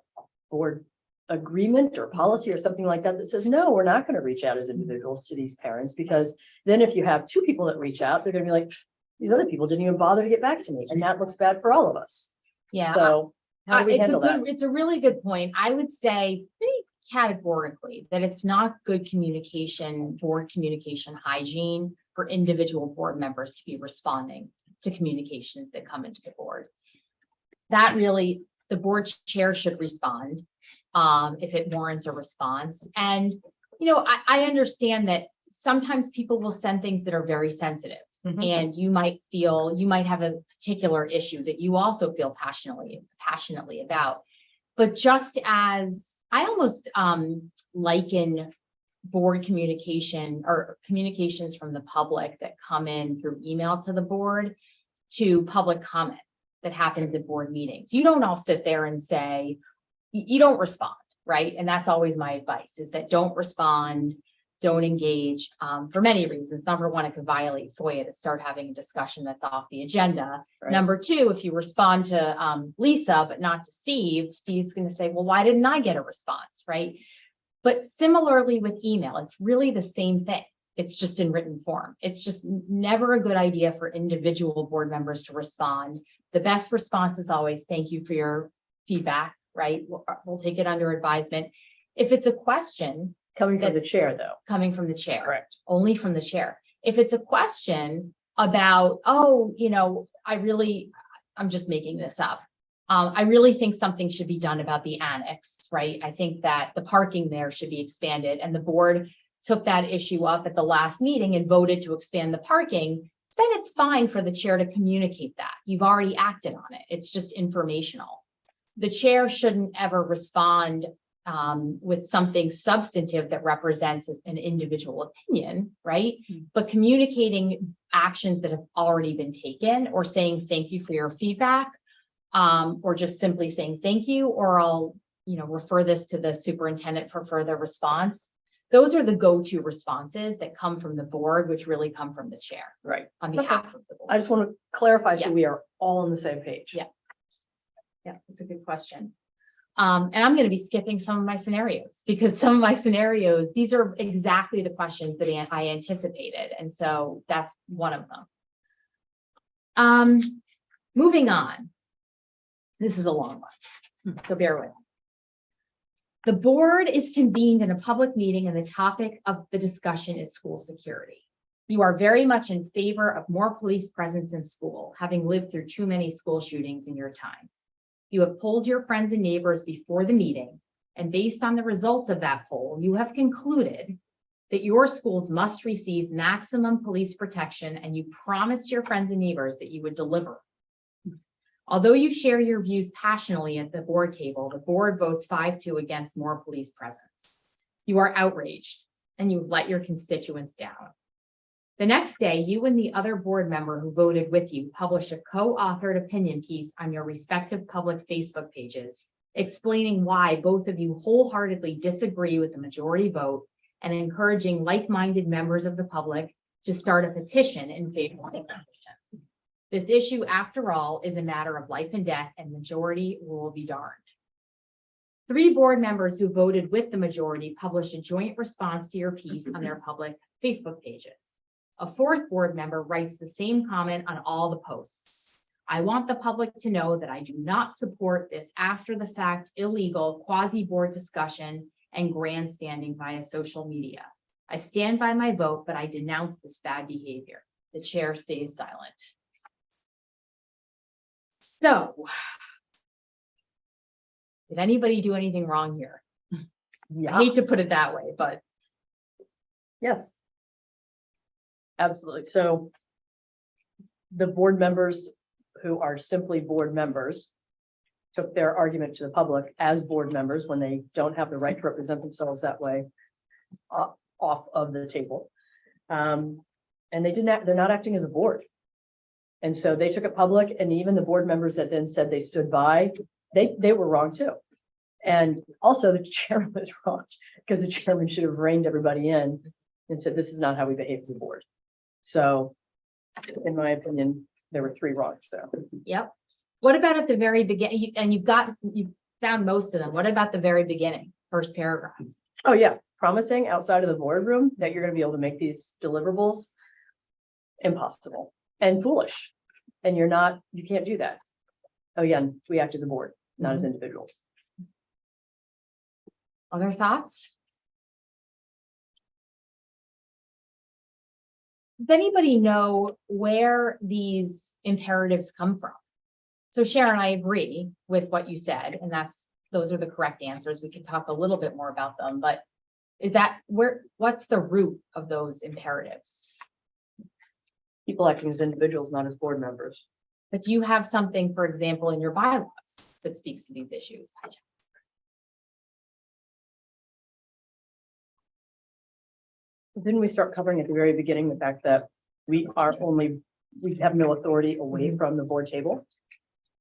Speaker 5: board agreement or policy or something like that that says, no, we're not going to reach out as individuals to these parents, because then if you have 2 people that reach out, they're going to be like, these other people didn't even bother to get back to me. And that looks bad for all of us.
Speaker 3: Yeah.
Speaker 5: So how do we handle that?
Speaker 3: It's a really good point. I would say pretty categorically that it's not good board communication hygiene for individual board members to be responding to communications that come into the board. That really, the board chair should respond if it warrants a response. And, I understand that sometimes people will send things that are very sensitive.
Speaker 5: Mhm.
Speaker 3: And you might have a particular issue that you also feel passionately about. But just as I almost liken board communication or communications from the public that come in through email to the board to public comment that happens at board meetings. You don't all sit there and say, you don't respond, right? And that's always my advice, is that don't respond, don't engage, for many reasons. Number one, it could violate FOIA to start having a discussion that's off the agenda.
Speaker 5: Right.
Speaker 3: Number two, if you respond to Lisa, but not to Steve, Steve's going to say, well, why didn't I get a response, right? But similarly with email, it's really the same thing. It's just in written form. It's just never a good idea for individual board members to respond. The best response is always, thank you for your feedback, right? We'll take it under advisement. If it's a question
Speaker 5: Coming from the
Speaker 3: That's-
Speaker 5: chair, though.
Speaker 3: coming from the chair,
Speaker 5: Correct.
Speaker 3: only from the chair. If it's a question about, oh, I'm just making this up. I really think something should be done about the annex, right? I think that the parking there should be expanded, and the board took that issue up at the last meeting and voted to expand the parking. Then it's fine for the chair to communicate that. You've already acted on it. It's just informational. The chair shouldn't ever respond with something substantive that represents an individual opinion, right? But communicating actions that have already been taken, or saying thank you for your feedback, or just simply saying thank you, or I'll, refer this to the superintendent for further response. Those are the go-to responses that come from the board, which really come from the chair
Speaker 5: Right.
Speaker 3: on behalf of the board.
Speaker 5: I just want to clarify so
Speaker 3: Yeah.
Speaker 5: we are all on the same page.
Speaker 3: Yeah. Yeah, that's a good question. And I'm going to be skipping some of my scenarios, because some of my scenarios, these are exactly the questions that I anticipated. And so that's one of them. Moving on. This is a long one, so bear with me. The board is convened in a public meeting, and the topic of the discussion is school security. You are very much in favor of more police presence in school, having lived through too many school shootings in your time. You have polled your friends and neighbors before the meeting, and based on the results of that poll, you have concluded that your schools must receive maximum police protection, and you promised your friends and neighbors that you would deliver. Although you share your views passionately at the board table, the board votes 5-2 against more police presence. You are outraged, and you've let your constituents down. The next day, you and the other board member who voted with you published a co-authored opinion piece on your respective public Facebook pages, explaining why both of you wholeheartedly disagree with the majority vote, and encouraging like-minded members of the public to start a petition in favor of the petition. This issue, after all, is a matter of life and death, and majority will be darned. 3 board members who voted with the majority published a joint response to your piece on their public Facebook pages. A 4th board member writes the same comment on all the posts. I want the public to know that I do not support this after the fact, illegal quasi-board discussion and grandstanding via social media. I stand by my vote, but I denounce this bad behavior. The chair stays silent. So, did anybody do anything wrong here? I
Speaker 5: Yeah.
Speaker 3: hate to put it that way, but
Speaker 5: Yes. Absolutely. So the board members who are simply board members took their argument to the public as board members when they don't have the right to represent themselves that way off of the table. And they're not acting as a board. And so they took it public, and even the board members that then said they stood by, they were wrong too. And also the chairman was wrong, because the chairman should have reined everybody in and said, this is not how we behave as a board. So in my opinion, there were 3 wrongs there.
Speaker 3: yep. What about at the very beginning? And you've found most of them. What about the very beginning, first paragraph?
Speaker 5: Oh, yeah. Promising outside of the boardroom that you're going to be able to make these deliverables, impossible and foolish. And you can't do that. Again, we act as a board, not as individuals.
Speaker 3: Other thoughts? Does anybody know where these imperatives come from? So Sharon, I agree with what you said, and those are the correct answers. We could talk a little bit more about them, but what's the root of those imperatives?
Speaker 5: People acting as individuals, not as board members.
Speaker 3: But do you have something, for example, in your bylaws that speaks to these issues?
Speaker 5: Didn't we start covering at the very beginning the fact that we have no authority away from the board table?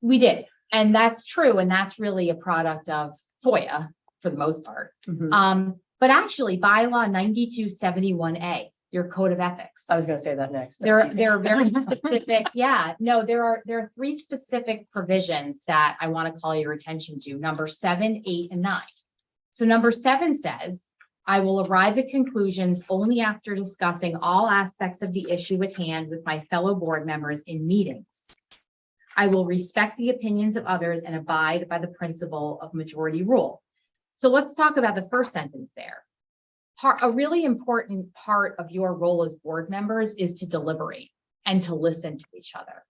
Speaker 3: We did, and that's true, and that's really a product of FOIA, for the most part.
Speaker 5: Mhm.
Speaker 3: But actually bylaw 9271A, your code of ethics.
Speaker 5: I was gonna say that next. but
Speaker 3: There
Speaker 5: it's easy.
Speaker 3: are very specific, yeah, no, there are three specific provisions that I want to call your attention to, number 7, 8, and 9. So number 7 says, I will arrive at conclusions only after discussing all aspects of the issue at hand with my fellow board members in meetings. I will respect the opinions of others and abide by the principle of majority rule. So let's talk about the first sentence there. A really important part of your role as board members is to deliberate and to listen to each other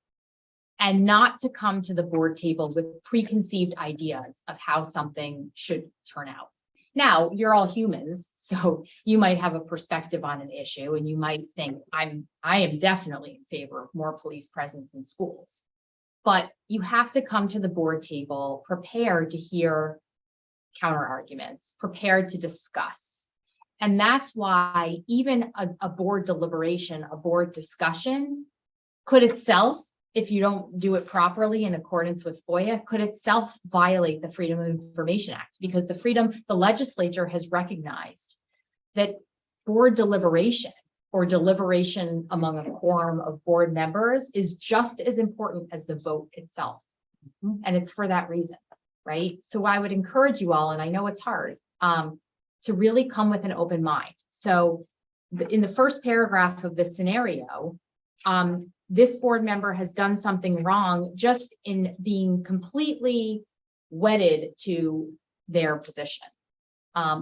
Speaker 3: and not to come to the board table with preconceived ideas of how something should turn out. Now, you're all humans, so you might have a perspective on an issue and you might think, I am definitely in favor of more police presence in schools. But you have to come to the board table prepared to hear counter arguments, prepared to discuss. And that's why even a board deliberation, a board discussion could itself, if you don't do it properly in accordance with FOIA, could itself violate the Freedom of Information Act, because the legislature has recognized that board deliberation or deliberation among a quorum of board members is just as important as the vote itself. And it's for that reason, right? So I would encourage you all, and I know it's hard, to really come with an open mind. So in the first paragraph of this scenario, this board member has done something wrong just in being completely wedded to their position,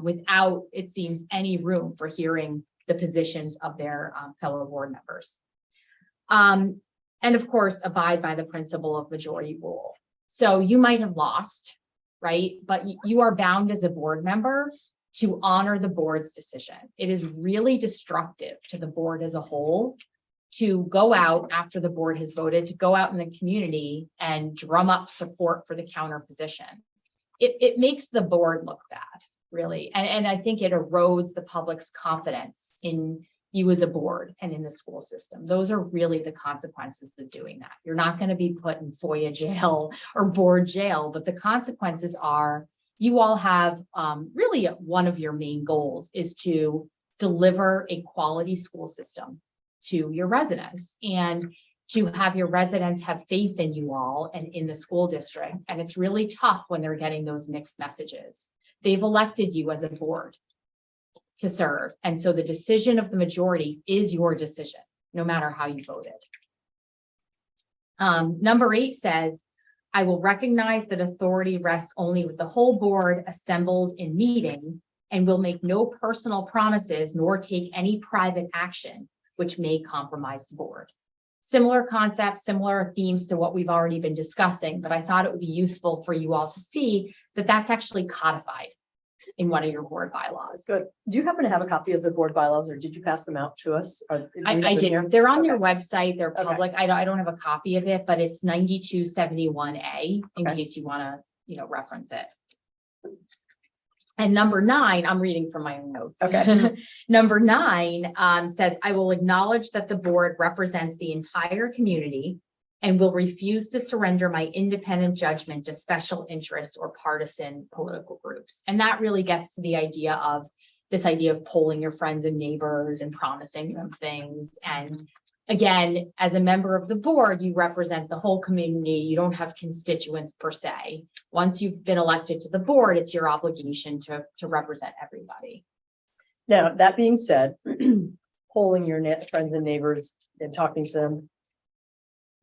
Speaker 3: without, it seems, any room for hearing the positions of their fellow board members. And of course, abide by the principle of majority rule. So you might have lost, right? But you are bound as a board member to honor the board's decision. It is really destructive to the board as a whole to go out after the board has voted, to go out in the community and drum up support for the counter position. It makes the board look bad, really. And I think it erodes the public's confidence in you as a board and in the school system. Those are really the consequences of doing that. You're not going to be put in FOIA jail or board jail, but the consequences are you all have really one of your main goals is to deliver a quality school system to your residents and to have your residents have faith in you all and in the school district. And it's really tough when they're getting those mixed messages. They've elected you as a board to serve. And so the decision of the majority is your decision, no matter how you voted. Number 8 says, I will recognize that authority rests only with the whole board assembled in meeting and will make no personal promises nor take any private action which may compromise the board. Similar concepts, similar themes to what we've already been discussing, but I thought it would be useful for you all to see that that's actually codified in one of your board bylaws.
Speaker 5: Good. Do you happen to have a copy of the board bylaws or did you pass them out to us?
Speaker 3: I did. They're on their
Speaker 5: Okay.
Speaker 3: website. They're
Speaker 5: Okay.
Speaker 3: public. I don't have a copy of it, but it's 9271A in
Speaker 5: Okay.
Speaker 3: case you want to, reference it. And number 9, I'm reading from my own notes.
Speaker 5: Okay.
Speaker 3: Number 9 says, I will acknowledge that the board represents the entire community and will refuse to surrender my independent judgment to special interest or partisan political groups. And that really gets to the idea of polling your friends and neighbors and promising them things. And again, as a member of the board, you represent the whole community. You don't have constituents per se. Once you've been elected to the board, it's your obligation to represent everybody.
Speaker 5: Now, that being said, polling your friends and neighbors and talking to them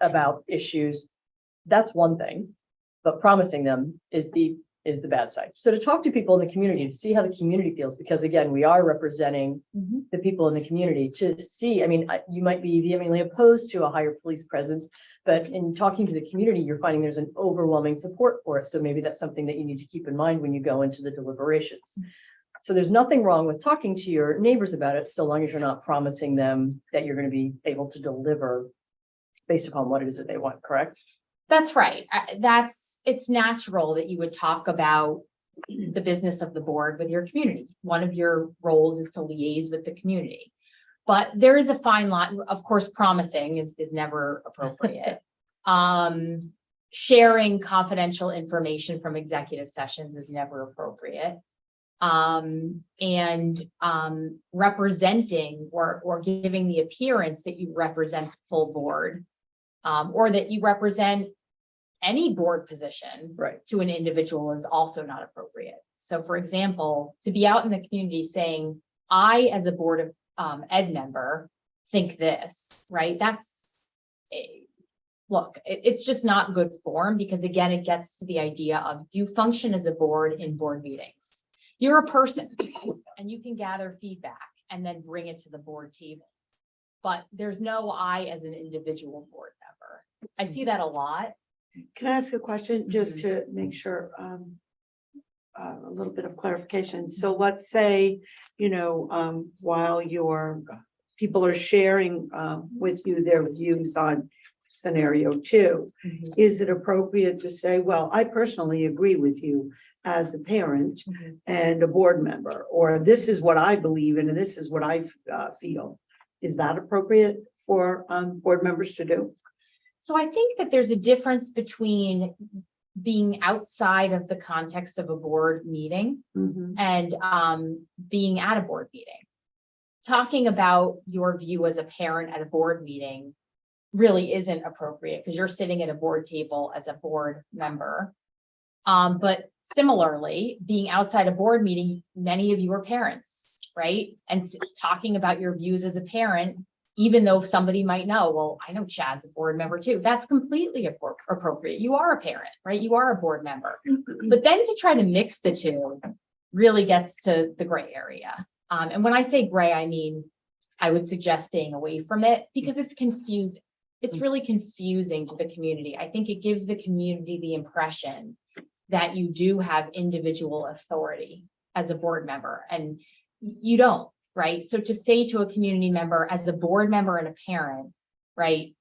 Speaker 5: about issues, that's one thing, but promising them is the bad side. So to talk to people in the community, to see how the community feels, because again, we are representing the people in the community to see, you might be vehemently opposed to a higher police presence, but in talking to the community, you're finding there's an overwhelming support for it. So maybe that's something that you need to keep in mind when you go into the deliberations. So there's nothing wrong with talking to your neighbors about it, so long as you're not promising them that you're going to be able to deliver based upon what it is that they want, correct?
Speaker 3: That's right. It's natural that you would talk about the business of the board with your community. One of your roles is to liaise with the community. But there is a fine line. Of course, promising is never appropriate. Sharing confidential information from executive sessions is never appropriate. representing or giving the appearance that you represent the full board, or that you represent any board position
Speaker 5: Right.
Speaker 3: to an individual is also not appropriate. So for example, to be out in the community saying, I, as a board of ed member, think this, right? Look, it's just not good form, because again, it gets to the idea of you function as a board in board meetings. You're a person and you can gather feedback and then bring it to the board table. But there's no I as an individual board member. I see that a lot.
Speaker 1: Can I ask a question just to make sure, a little bit of clarification? So let's say, while your people are sharing, with you their views on scenario 2, is it appropriate to say, well, I personally agree with you as a parent and a board member, or this is what I believe in and this is what I feel? Is that appropriate for board members to do?
Speaker 3: So I think that there's a difference between being outside of the context of a board meeting and being at a board meeting. Talking about your view as a parent at a board meeting really isn't appropriate, because you're sitting at a board table as a board member. But similarly, being outside a board meeting, many of you are parents, right? And talking about your views as a parent, even though somebody might know, well, I know Chad's a board member too. That's completely appropriate. You are a parent, right? You are a board member. But then to try to mix the two really gets to the gray area. And when I say gray, I mean, I would suggest staying away from it, because it's confusing. It's really confusing to the community. I think it gives the community the impression that you do have individual authority as a board member, and you don't. Right. So to say to a community member, as a board member and a parent, right,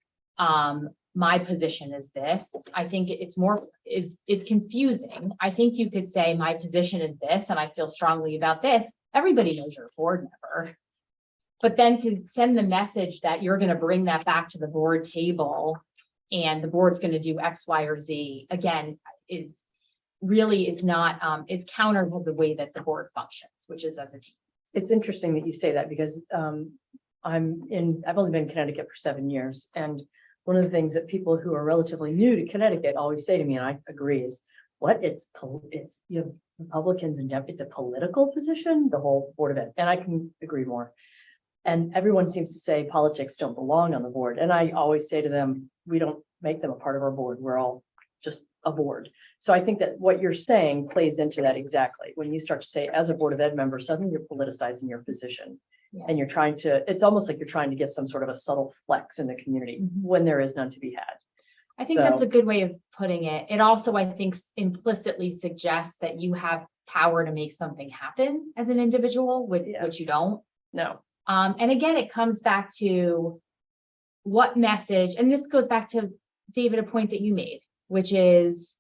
Speaker 3: my position is this, I think it's confusing. I think you could say my position is this, and I feel strongly about this. Everybody knows you're a board member. But then to send the message that you're going to bring that back to the board table and the board's going to do X, Y, or Z, again, is counter to the way that the board functions, which is as a team.
Speaker 5: It's interesting that you say that, because I've only been in Connecticut for 7 years. And one of the things that people who are relatively new to Connecticut always say to me, and I agree, is it's Republicans and Democrats, it's a political position, the whole Board of Ed. And I can agree more. And everyone seems to say politics don't belong on the board. And I always say to them, we don't make them a part of our board. We're all just a board. So I think that what you're saying plays into that exactly. When you start to say, as a Board of Ed member, suddenly you're politicizing your position.
Speaker 3: Yeah.
Speaker 5: And it's almost like you're trying to get some sort of a subtle flex in the community when there is none to be had.
Speaker 3: I think that's a good way of putting it. It also, I think, implicitly suggests that you have power to make something happen as an individual, which you don't.
Speaker 5: No.
Speaker 3: And again, it comes back to what message, and this goes back to, David, a point that you made, which is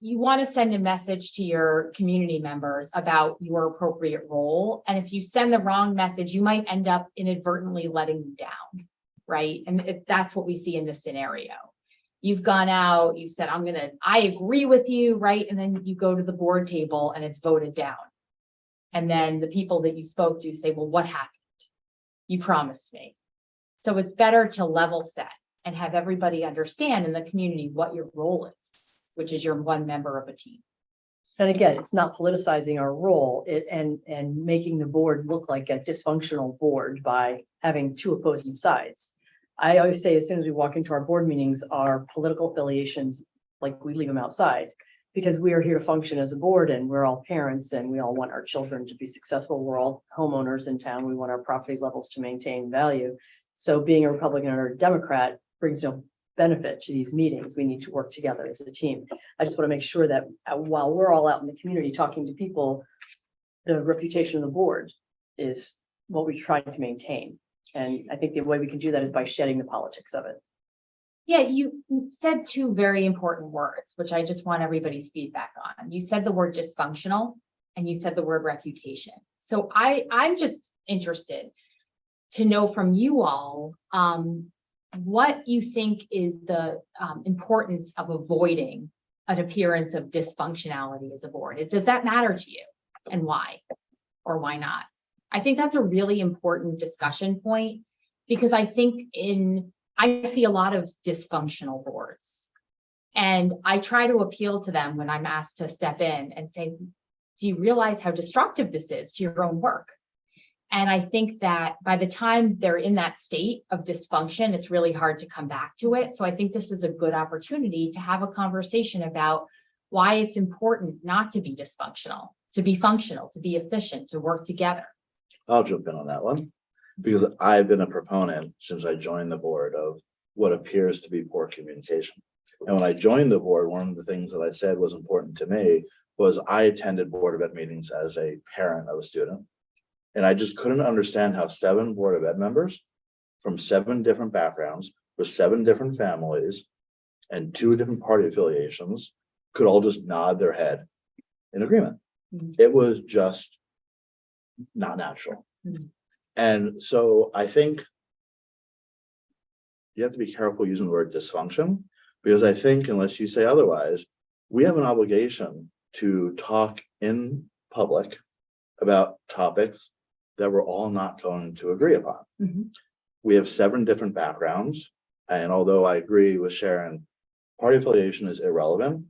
Speaker 3: you want to send a message to your community members about your appropriate role. And if you send the wrong message, you might end up inadvertently letting them down, right? And that's what we see in this scenario. You've gone out, you said, I agree with you, right? And then you go to the board table and it's voted down. And then the people that you spoke to say, well, what happened? You promised me. So it's better to level set and have everybody understand in the community what your role is, which is you're one member of a team.
Speaker 5: And again, it's not politicizing our role and making the board look like a dysfunctional board by having two opposing sides. I always say, as soon as we walk into our board meetings, our political affiliations, like, we leave them outside, because we are here to function as a board, and we're all parents and we all want our children to be successful. We're all homeowners in town. We want our property levels to maintain value. So being a Republican or a Democrat brings no benefit to these meetings. We need to work together as a team. I just want to make sure that while we're all out in the community talking to people, the reputation of the board is what we're trying to maintain. And I think the way we can do that is by shedding the politics of it.
Speaker 3: Yeah, you said two very important words, which I just want everybody's feedback on. You said the word dysfunctional and you said the word reputation. So I'm just interested to know from you all what you think is the importance of avoiding an appearance of dysfunctionality as a board. Does that matter to you? and why, or why not? I think that's a really important discussion point, because I think I see a lot of dysfunctional boards. And I try to appeal to them when I'm asked to step in and say, do you realize how destructive this is to your own work? And I think that by the time they're in that state of dysfunction, it's really hard to come back to it. So I think this is a good opportunity to have a conversation about why it's important not to be dysfunctional, to be functional, to be efficient, to work together.
Speaker 7: I'll jump in on that one, because I've been a proponent since I joined the board of what appears to be poor communication. And when I joined the board, one of the things that I said was important to me was I attended Board of Ed meetings as a parent of a student. And I just couldn't understand how 7 Board of Ed members from 7 different backgrounds with 7 different families and 2 different party affiliations could all just nod their head in agreement.
Speaker 3: Mhm.
Speaker 7: It was just not natural.
Speaker 3: Mhm.
Speaker 7: And so I think you have to be careful using the word dysfunction, because I think unless you say otherwise, we have an obligation to talk in public about topics that we're all not going to agree upon.
Speaker 3: Mhm.
Speaker 7: We have 7 different backgrounds, and although I agree with Sharon, party affiliation is irrelevant.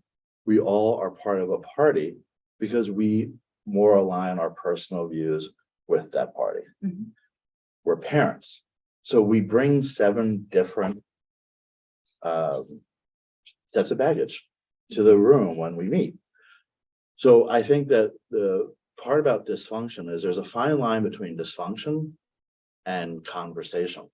Speaker 7: We all are part of a party because we more align our personal views with that party.
Speaker 3: Mhm.
Speaker 7: We're parents, so we bring 7 different sets of baggage to the room when we meet. So I think that the part about dysfunction is there's a fine line between dysfunction and conversation.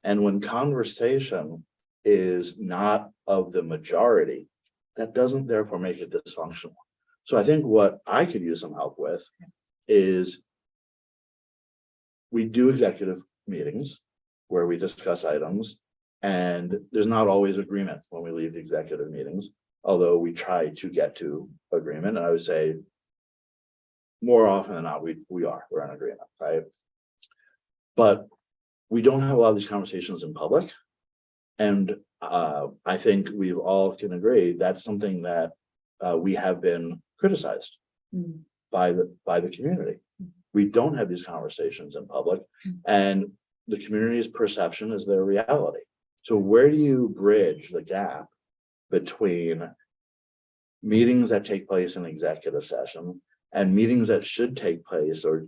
Speaker 7: And when conversation is not of the majority, that doesn't therefore make it dysfunctional. So I think what I could use some help with is we do executive meetings where we discuss items, and there's not always agreement when we leave the executive meetings, although we try to get to agreement. And I would say more often than not, we're in agreement, right? But we don't have a lot of these conversations in public. And I think we all can agree that's something that we have been criticized
Speaker 3: Mhm.
Speaker 7: by the community. We don't have these conversations in public, and the community's perception is their reality. So where do you bridge the gap between meetings that take place in executive session and meetings that should take place or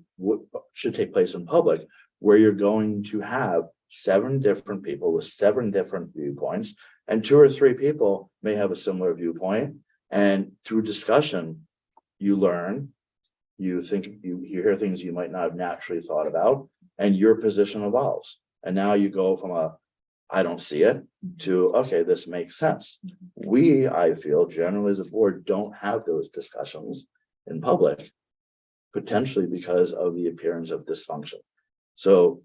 Speaker 7: should take place in public, where you're going to have 7 different people with 7 different viewpoints, and 2 or 3 people may have a similar viewpoint, and through discussion, you learn, you think, you hear things you might not have naturally thought about, and your position evolves. And now you go from I don't see it to, okay, this makes sense. I feel generally as a board don't have those discussions in public, potentially because of the appearance of dysfunction. So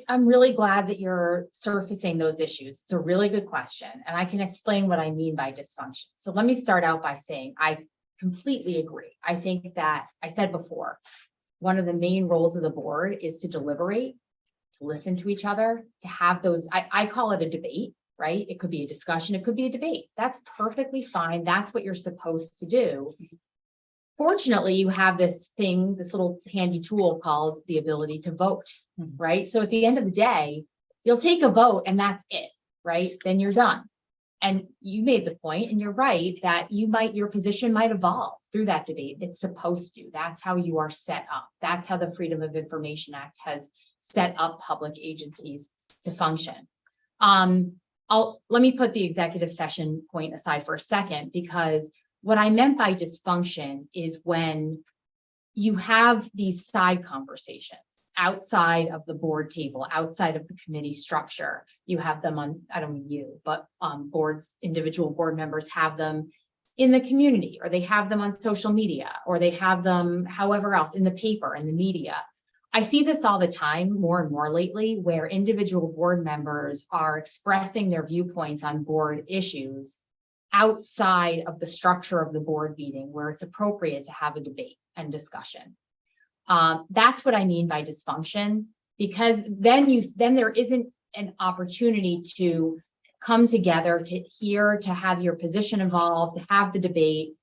Speaker 3: I'm really glad that you're surfacing those issues. It's a really good question, and I can explain what I mean by dysfunction. So let me start out by saying I completely agree. I think that I said before, one of the main roles of the board is to deliberate, to listen to each other, to have those, I call it a debate, right? It could be a discussion, it could be a debate. That's perfectly fine. That's what you're supposed to do. Fortunately, you have this thing, this little handy tool called the ability to vote, right? So at the end of the day, you'll take a vote and that's it, right? Then you're done. And you made the point, and you're right, that your position might evolve through that debate. It's supposed to. That's how you are set up. That's how the Freedom of Information Act has set up public agencies to function. Let me put the executive session point aside for a second, because what I meant by dysfunction is when you have these side conversations outside of the board table, outside of the committee structure. You have them on, I don't mean you, but individual board members have them in the community, or they have them on social media, or they have them however else in the paper and the media. I see this all the time, more and more lately, where individual board members are expressing their viewpoints on board issues outside of the structure of the board meeting, where it's appropriate to have a debate and discussion. That's what I mean by dysfunction, because then there isn't an opportunity to come together, to hear, to have your position evolved, to have the debate.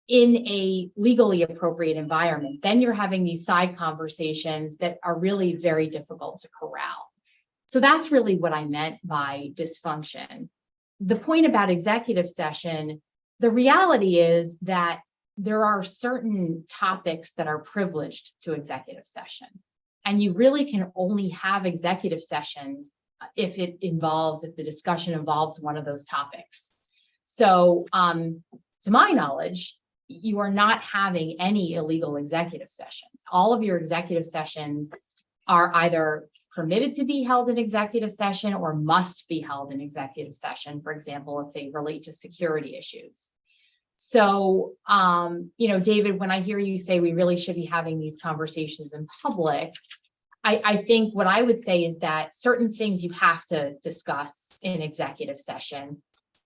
Speaker 3: in a legally appropriate environment, then you're having these side conversations that are really very difficult to corral. So that's really what I meant by dysfunction. The point about executive session, the reality is that there are certain topics that are privileged to executive session. And you really can only have executive sessions if the discussion involves one of those topics. So to my knowledge, you are not having any illegal executive sessions. All of your executive sessions are either permitted to be held in executive session or must be held in executive session, for example, if they relate to security issues. So, David, when I hear you say we really should be having these conversations in public, I think what I would say is that certain things you have to discuss in executive session.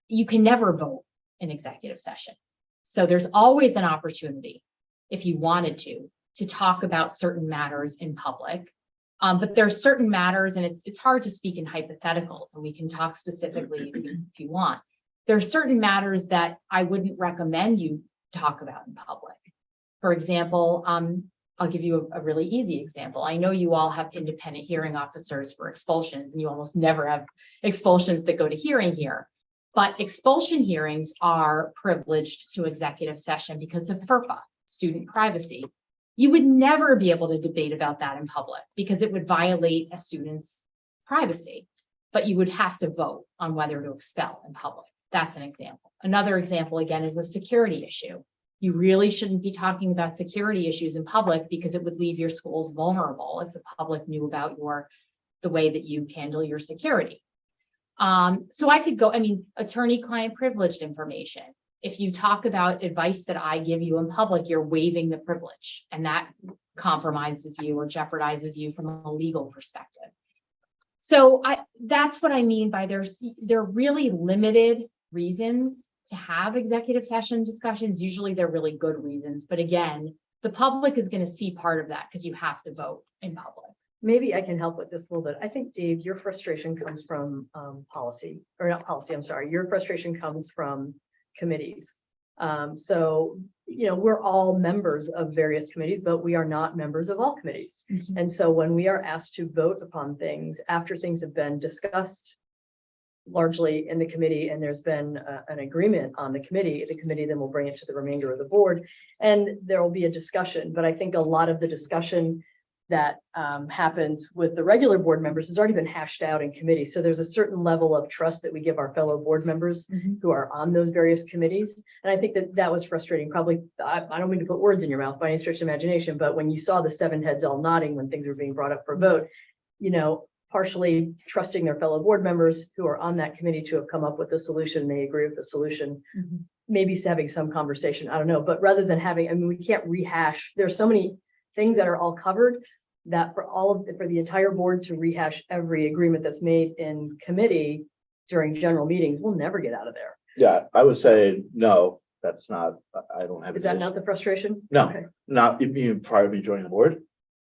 Speaker 3: You can never vote in executive session. So there's always an opportunity, if you wanted to talk about certain matters in public. But there's certain matters, and it's hard to speak in hypotheticals, and we can talk specifically if you want. There are certain matters that I wouldn't recommend you talk about in public. For example, I'll give you a really easy example. I know you all have independent hearing officers for expulsions, and you almost never have expulsions that go to hearing here. But expulsion hearings are privileged to executive session because of FERPA, student privacy. You would never be able to debate about that in public because it would violate a student's privacy, but you would have to vote on whether to expel in public. That's an example. Another example, again, is the security issue. You really shouldn't be talking about security issues in public because it would leave your schools vulnerable if the public knew about the way that you handle your security. So I could go, attorney-client privileged information. If you talk about advice that I give you in public, you're waiving the privilege, and that compromises you or jeopardizes you from a legal perspective. So that's what I mean by there are really limited reasons to have executive session discussions. Usually they're really good reasons, but again, the public is going to see part of that because you have to vote in public.
Speaker 5: Maybe I can help with this a little bit. I think, Dave, your frustration comes from policy, or not policy, I'm sorry. Your frustration comes from committees. So, we're all members of various committees, but we are not members of all committees.
Speaker 3: Mm-hmm.
Speaker 5: And so when we are asked to vote upon things after things have been discussed largely in the committee, and there's been an agreement on the committee then will bring it to the remainder of the board, and there will be a discussion. But I think a lot of the discussion that happens with the regular board members has already been hashed out in committee. So there's a certain level of trust that we give our fellow board members who are on those various committees. And I think that was frustrating. Probably, I don't mean to put words in your mouth by any stretch of imagination, but when you saw the 7 heads all nodding when things were being brought up for vote, partially trusting their fellow board members who are on that committee to have come up with a solution, they agree with the solution, maybe having some conversation, I don't know. But rather than having, we can't rehash, there's so many things that are all covered that for the entire board to rehash every agreement that's made in committee during general meetings, we'll never get out of there.
Speaker 7: Yeah, I would say, no, that's not, I don't have.
Speaker 5: Is that not the frustration?
Speaker 7: No,
Speaker 5: Okay.
Speaker 7: not even prior to me joining the board.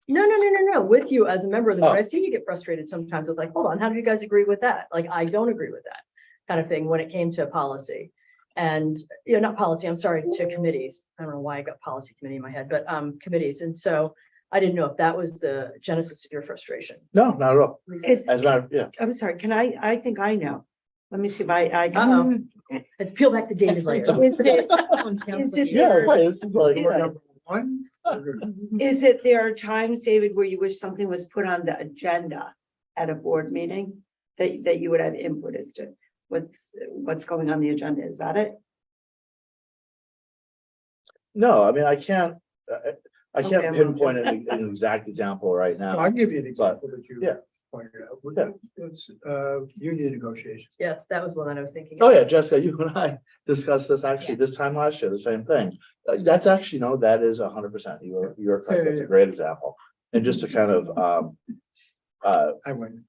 Speaker 5: No. With you as a member of the board,
Speaker 7: Oh.
Speaker 5: I've seen you get frustrated sometimes with hold on, how do you guys agree with that? Like, I don't agree with that kind of thing when it came to policy. And, not policy, I'm sorry, to committees. I don't know why I got policy committee in my head, but committees. And so I didn't know if that was the genesis of your frustration.
Speaker 7: No, not at all.
Speaker 1: Is-
Speaker 7: As a matter, yeah.
Speaker 1: I'm sorry, I think I know. Let me see if I
Speaker 5: Uh-oh. Let's peel back the David layer.
Speaker 1: Is it, is it there-
Speaker 7: Right. This is like,
Speaker 1: Is
Speaker 4: Or
Speaker 1: it-
Speaker 4: number one,
Speaker 1: is it there are times, David, where you wish something was put on the agenda at a board meeting that you would have input as to what's going on the agenda? Is that it?
Speaker 7: no, I can't, I
Speaker 1: Okay,
Speaker 7: can't
Speaker 1: I'm
Speaker 7: pinpoint an exact example right
Speaker 4: I'll
Speaker 7: now.
Speaker 4: give you an example that you
Speaker 7: yeah.
Speaker 4: pointed out.
Speaker 7: Yeah.
Speaker 4: It's union negotiations.
Speaker 5: Yes, that was one that I was thinking.
Speaker 7: Oh, yeah, Jessica, you and I discussed this actually this time last year, the same thing. That's actually, that is 100%. You're correct. That's a great example. And just to kind of,
Speaker 4: I went.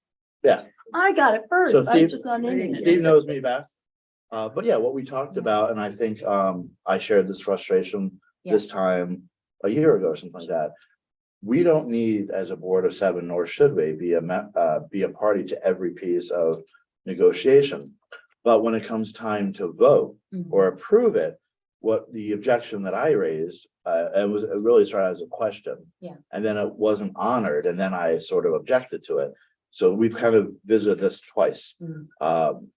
Speaker 5: I got it first.
Speaker 7: So
Speaker 5: I'm
Speaker 7: Steve-
Speaker 5: just not naming it.
Speaker 7: Steve knows me best. But yeah, what we talked about, and I think I shared this frustration this time a year ago or something like that. We don't need, as a board of 7, nor should we be a party to every piece of negotiation. But when it comes time to vote or approve it, what the objection that I raised, it really started as a question.
Speaker 3: Yeah.
Speaker 7: And then it wasn't honored, and then I sort of objected to it. So we've kind of visited this twice.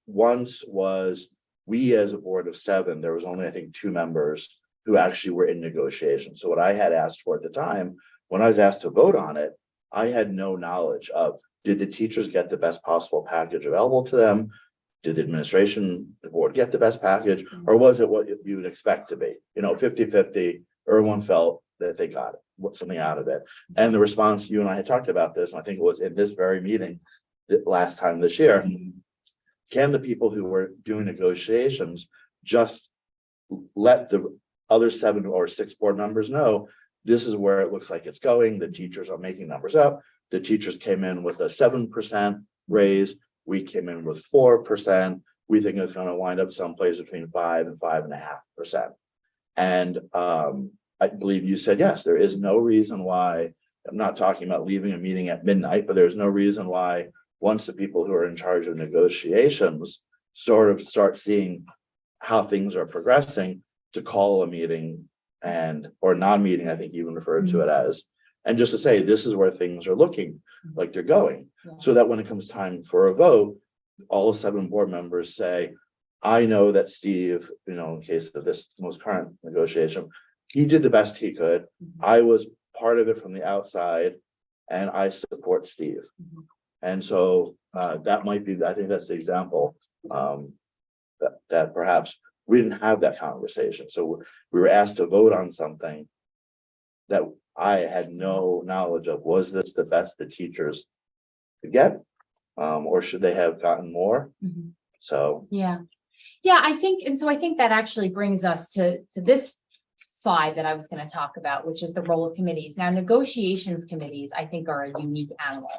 Speaker 7: Once was, we as a board of 7, there was only, I think, 2 members who actually were in negotiation. So what I had asked for at the time, when I was asked to vote on it, I had no knowledge of, did the teachers get the best possible package available to them? Did the administration, the board get the best package, or was it what you would expect to be? 50-50, everyone felt that they got something out of it. And the response, you and I had talked about this, and I think it was in this very meeting last time this year. Can the people who were doing negotiations just let the other 7 or 6 board members know, this is where it looks like it's going. The teachers are making numbers up. The teachers came in with a 7% raise. We came in with 4%. We think it's going to wind up someplace between 5 and 5.5%. And I believe you said, yes, there is no reason why, I'm not talking about leaving a meeting at midnight, but there's no reason why once the people who are in charge of negotiations sort of start seeing how things are progressing, to call a meeting or non-meeting, I think you even referred to it as, and just to say, this is where things are looking like they're going.
Speaker 3: Yeah.
Speaker 7: So that when it comes time for a vote, all 7 board members say, I know that Steve, in case of this most current negotiation, he did the best he could. I was part of it from the outside, and I support Steve. And so that might be, I think that's the example that perhaps we didn't have that conversation. So we were asked to vote on something that I had no knowledge of. Was this the best the teachers could get? Or should they have gotten more? So.
Speaker 3: Yeah, I think that actually brings us to this slide that I was going to talk about, which is the role of committees. Now, negotiations committees, I think, are a unique animal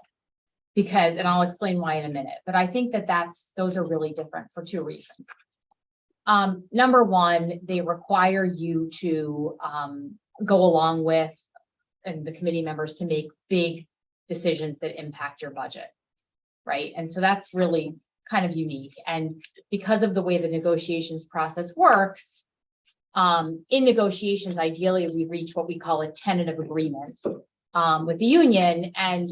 Speaker 3: because, and I'll explain why in a minute, but I think that those are really different for 2 reasons. Number one, they require you to go along with, and the committee members to make big decisions that impact your budget, right? And so that's really kind of unique. And because of the way the negotiations process works, in negotiations, ideally, we reach what we call a tentative agreement with the union, and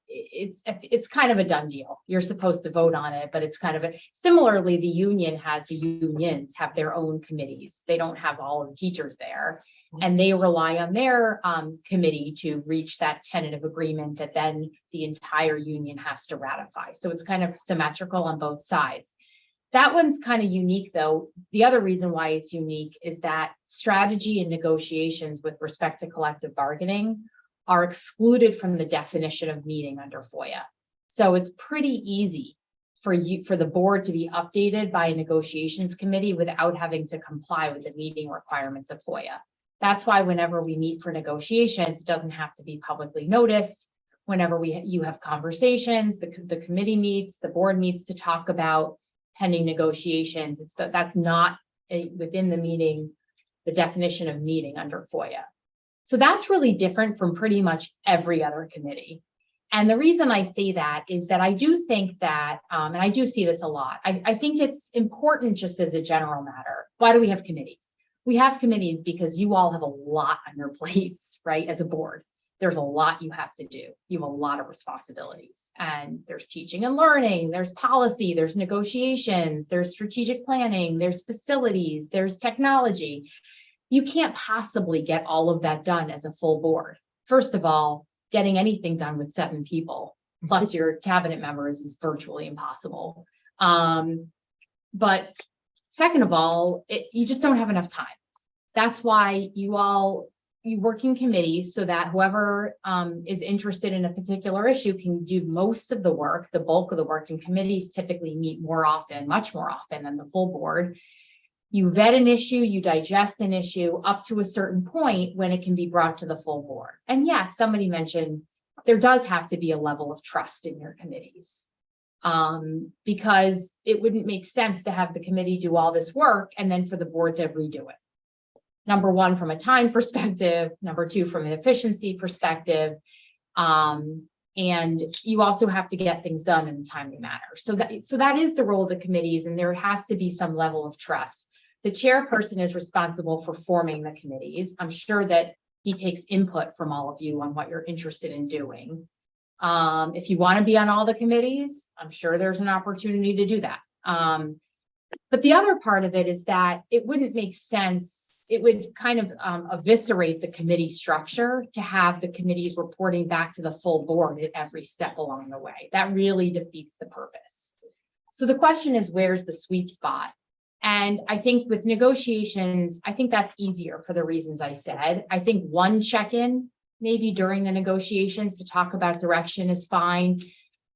Speaker 3: it's kind of a done deal. You're supposed to vote on it, but it's kind of similarly, the unions have their own committees. They don't have all of the teachers there, and they rely on their committee to reach that tentative agreement that then the entire union has to ratify. So it's kind of symmetrical on both sides. That one's kind of unique, though. The other reason why it's unique is that strategy and negotiations with respect to collective bargaining are excluded from the definition of meeting under FOIA. So it's pretty easy for the board to be updated by a negotiations committee without having to comply with the meeting requirements of FOIA. That's why whenever we meet for negotiations, it doesn't have to be publicly noticed. Whenever you have conversations, the committee meets, the board meets to talk about pending negotiations. That's not within the meeting, the definition of meeting under FOIA. So that's really different from pretty much every other committee. And the reason I say that is that I do think that, and I do see this a lot, I think it's important just as a general matter. Why do we have committees? We have committees because you all have a lot on your plates, right? As a board, there's a lot you have to do. You have a lot of responsibilities, and there's teaching and learning, there's policy, there's negotiations, there's strategic planning, there's facilities, there's technology. You can't possibly get all of that done as a full board. First of all, getting anything done with 7 people plus your cabinet members is virtually impossible. But second of all, you just don't have enough time. That's why you work in committees so that whoever is interested in a particular issue can do most of the work, the bulk of the work. And committees typically meet more often, much more often than the full board. You vet an issue, you digest an issue up to a certain point when it can be brought to the full board. And yes, somebody mentioned there does have to be a level of trust in your committees, because it wouldn't make sense to have the committee do all this work and then for the board to redo it. Number one, from a time perspective. Number two, from an efficiency perspective. And you also have to get things done in a timely manner. So that is the role of the committees, and there has to be some level of trust. The chairperson is responsible for forming the committees. I'm sure that he takes input from all of you on what you're interested in doing. If you want to be on all the committees, I'm sure there's an opportunity to do that. But the other part of it is that it wouldn't make sense. It would kind of eviscerate the committee structure to have the committees reporting back to the full board at every step along the way. That really defeats the purpose. So the question is, where's the sweet spot? And I think with negotiations, I think that's easier for the reasons I said. I think one check-in maybe during the negotiations to talk about direction is fine.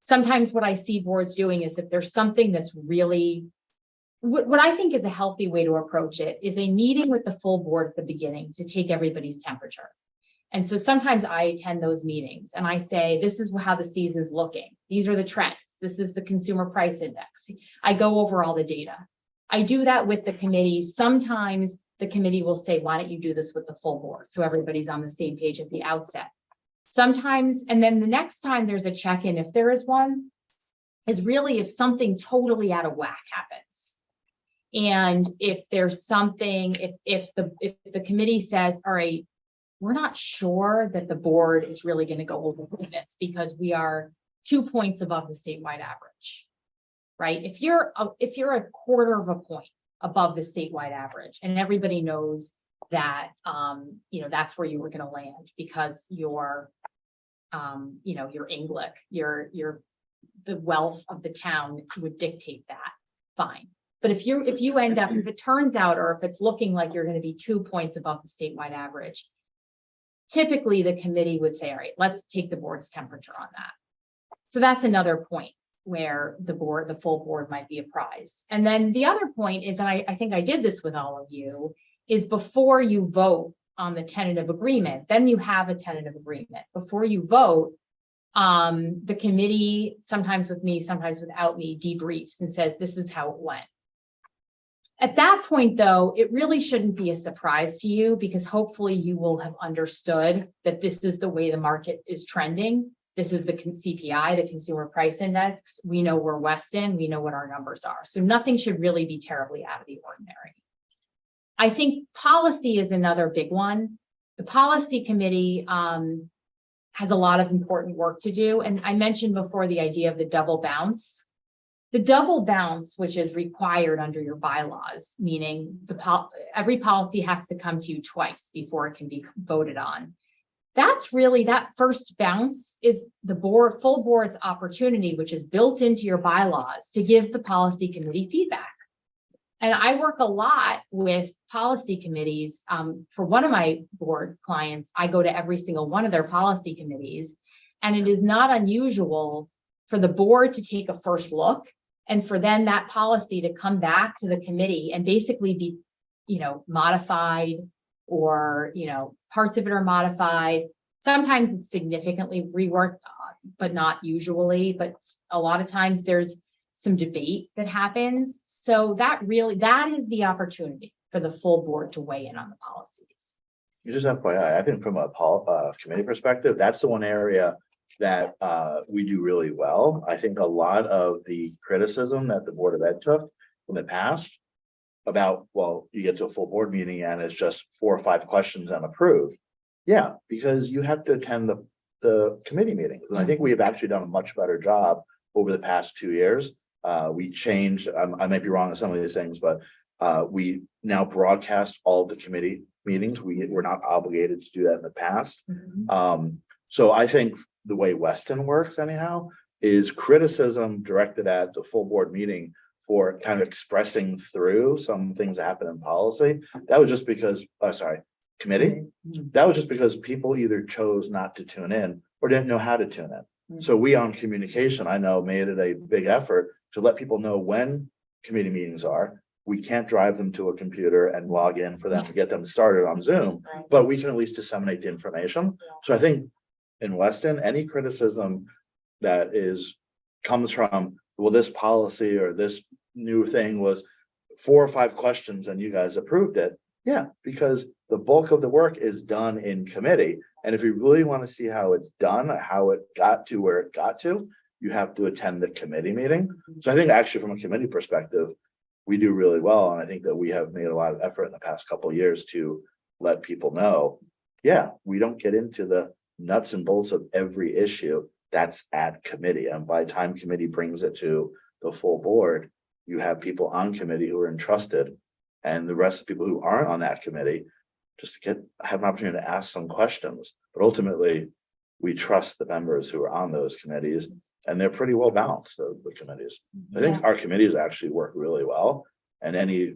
Speaker 3: Sometimes what I see boards doing is if there's something that's really, what I think is a healthy way to approach it is a meeting with the full board at the beginning to take everybody's temperature. And so sometimes I attend those meetings and I say, this is how the season's looking. These are the trends. This is the consumer price index. I go over all the data. I do that with the committee. Sometimes the committee will say, why don't you do this with the full board? So everybody's on the same page at the outset. Sometimes, and then the next time there's a check-in, if there is one, is really if something totally out of whack happens. And if there's something, if the committee says, all right, we're not sure that the board is really going to go over this because we are 2 points above the statewide average, right? If you're a quarter of a point above the statewide average, and everybody knows that, that's where you were going to land because you're, you're English, the wealth of the town would dictate that, fine. But if you end up, if it turns out, or if it's looking like you're going to be 2 points above the statewide average, typically the committee would say, all right, let's take the board's temperature on that. So that's another point where the full board might be apprised. And then the other point is, and I think I did this with all of you, is before you vote on the tentative agreement, then you have a tentative agreement. Before you vote, the committee, sometimes with me, sometimes without me, debriefs and says, this is how it went. At that point, though, it really shouldn't be a surprise to you because hopefully you will have understood that this is the way the market is trending. This is the CPI, the Consumer Price Index. We know we're Weston. We know what our numbers are. So nothing should really be terribly out of the ordinary. I think policy is another big one. The policy committee has a lot of important work to do. And I mentioned before the idea of the double bounce. The double bounce, which is required under your bylaws, meaning every policy has to come to you twice before it can be voted on. That's really, that first bounce is the full board's opportunity, which is built into your bylaws to give the policy committee feedback. And I work a lot with policy committees. For one of my board clients, I go to every single one of their policy committees, and it is not unusual for the board to take a first look and for then that policy to come back to the committee and basically be, modified or, parts of it are modified. Sometimes it's significantly reworked, but not usually, but a lot of times there's some debate that happens. So that is the opportunity for the full board to weigh in on the policies.
Speaker 7: You just FYI, I think from a committee perspective, that's the one area that we do really well. I think a lot of the criticism that the Board of Ed took in the past about, well, you get to a full board meeting and it's just 4 or 5 questions and approved. Yeah, because you have to attend the committee meetings. And I think we have actually done a much better job over the past 2 years. We changed, I might be wrong on some of these things, but we now broadcast all of the committee meetings. We're not obligated to do that in the past.
Speaker 3: Mm-hmm.
Speaker 7: So I think the way Weston works anyhow is criticism directed at the full board meeting for kind of expressing through some things that happen in policy. That was just because, committee. That was just because people either chose not to tune in or didn't know how to tune in. So we on communication, I know, made it a big effort to let people know when committee meetings are. We can't drive them to a computer and log in for them to get them started on Zoom, but we can at least disseminate the information. So I think in Weston, any criticism that comes from, well, this policy or this new thing was 4 or 5 questions and you guys approved it. Yeah, because the bulk of the work is done in committee. And if you really want to see how it's done, how it got to where it got to, you have to attend the committee meeting. So I think actually from a committee perspective, we do really well. And I think that we have made a lot of effort in the past couple of years to let people know, yeah, we don't get into the nuts and bolts of every issue. That's at committee. And by the time committee brings it to the full board, you have people on committee who are entrusted, and the rest of the people who aren't on that committee just have an opportunity to ask some questions. But ultimately, we trust the members who are on those committees, and they're pretty well balanced, the committees. I think our committees actually work really well. And any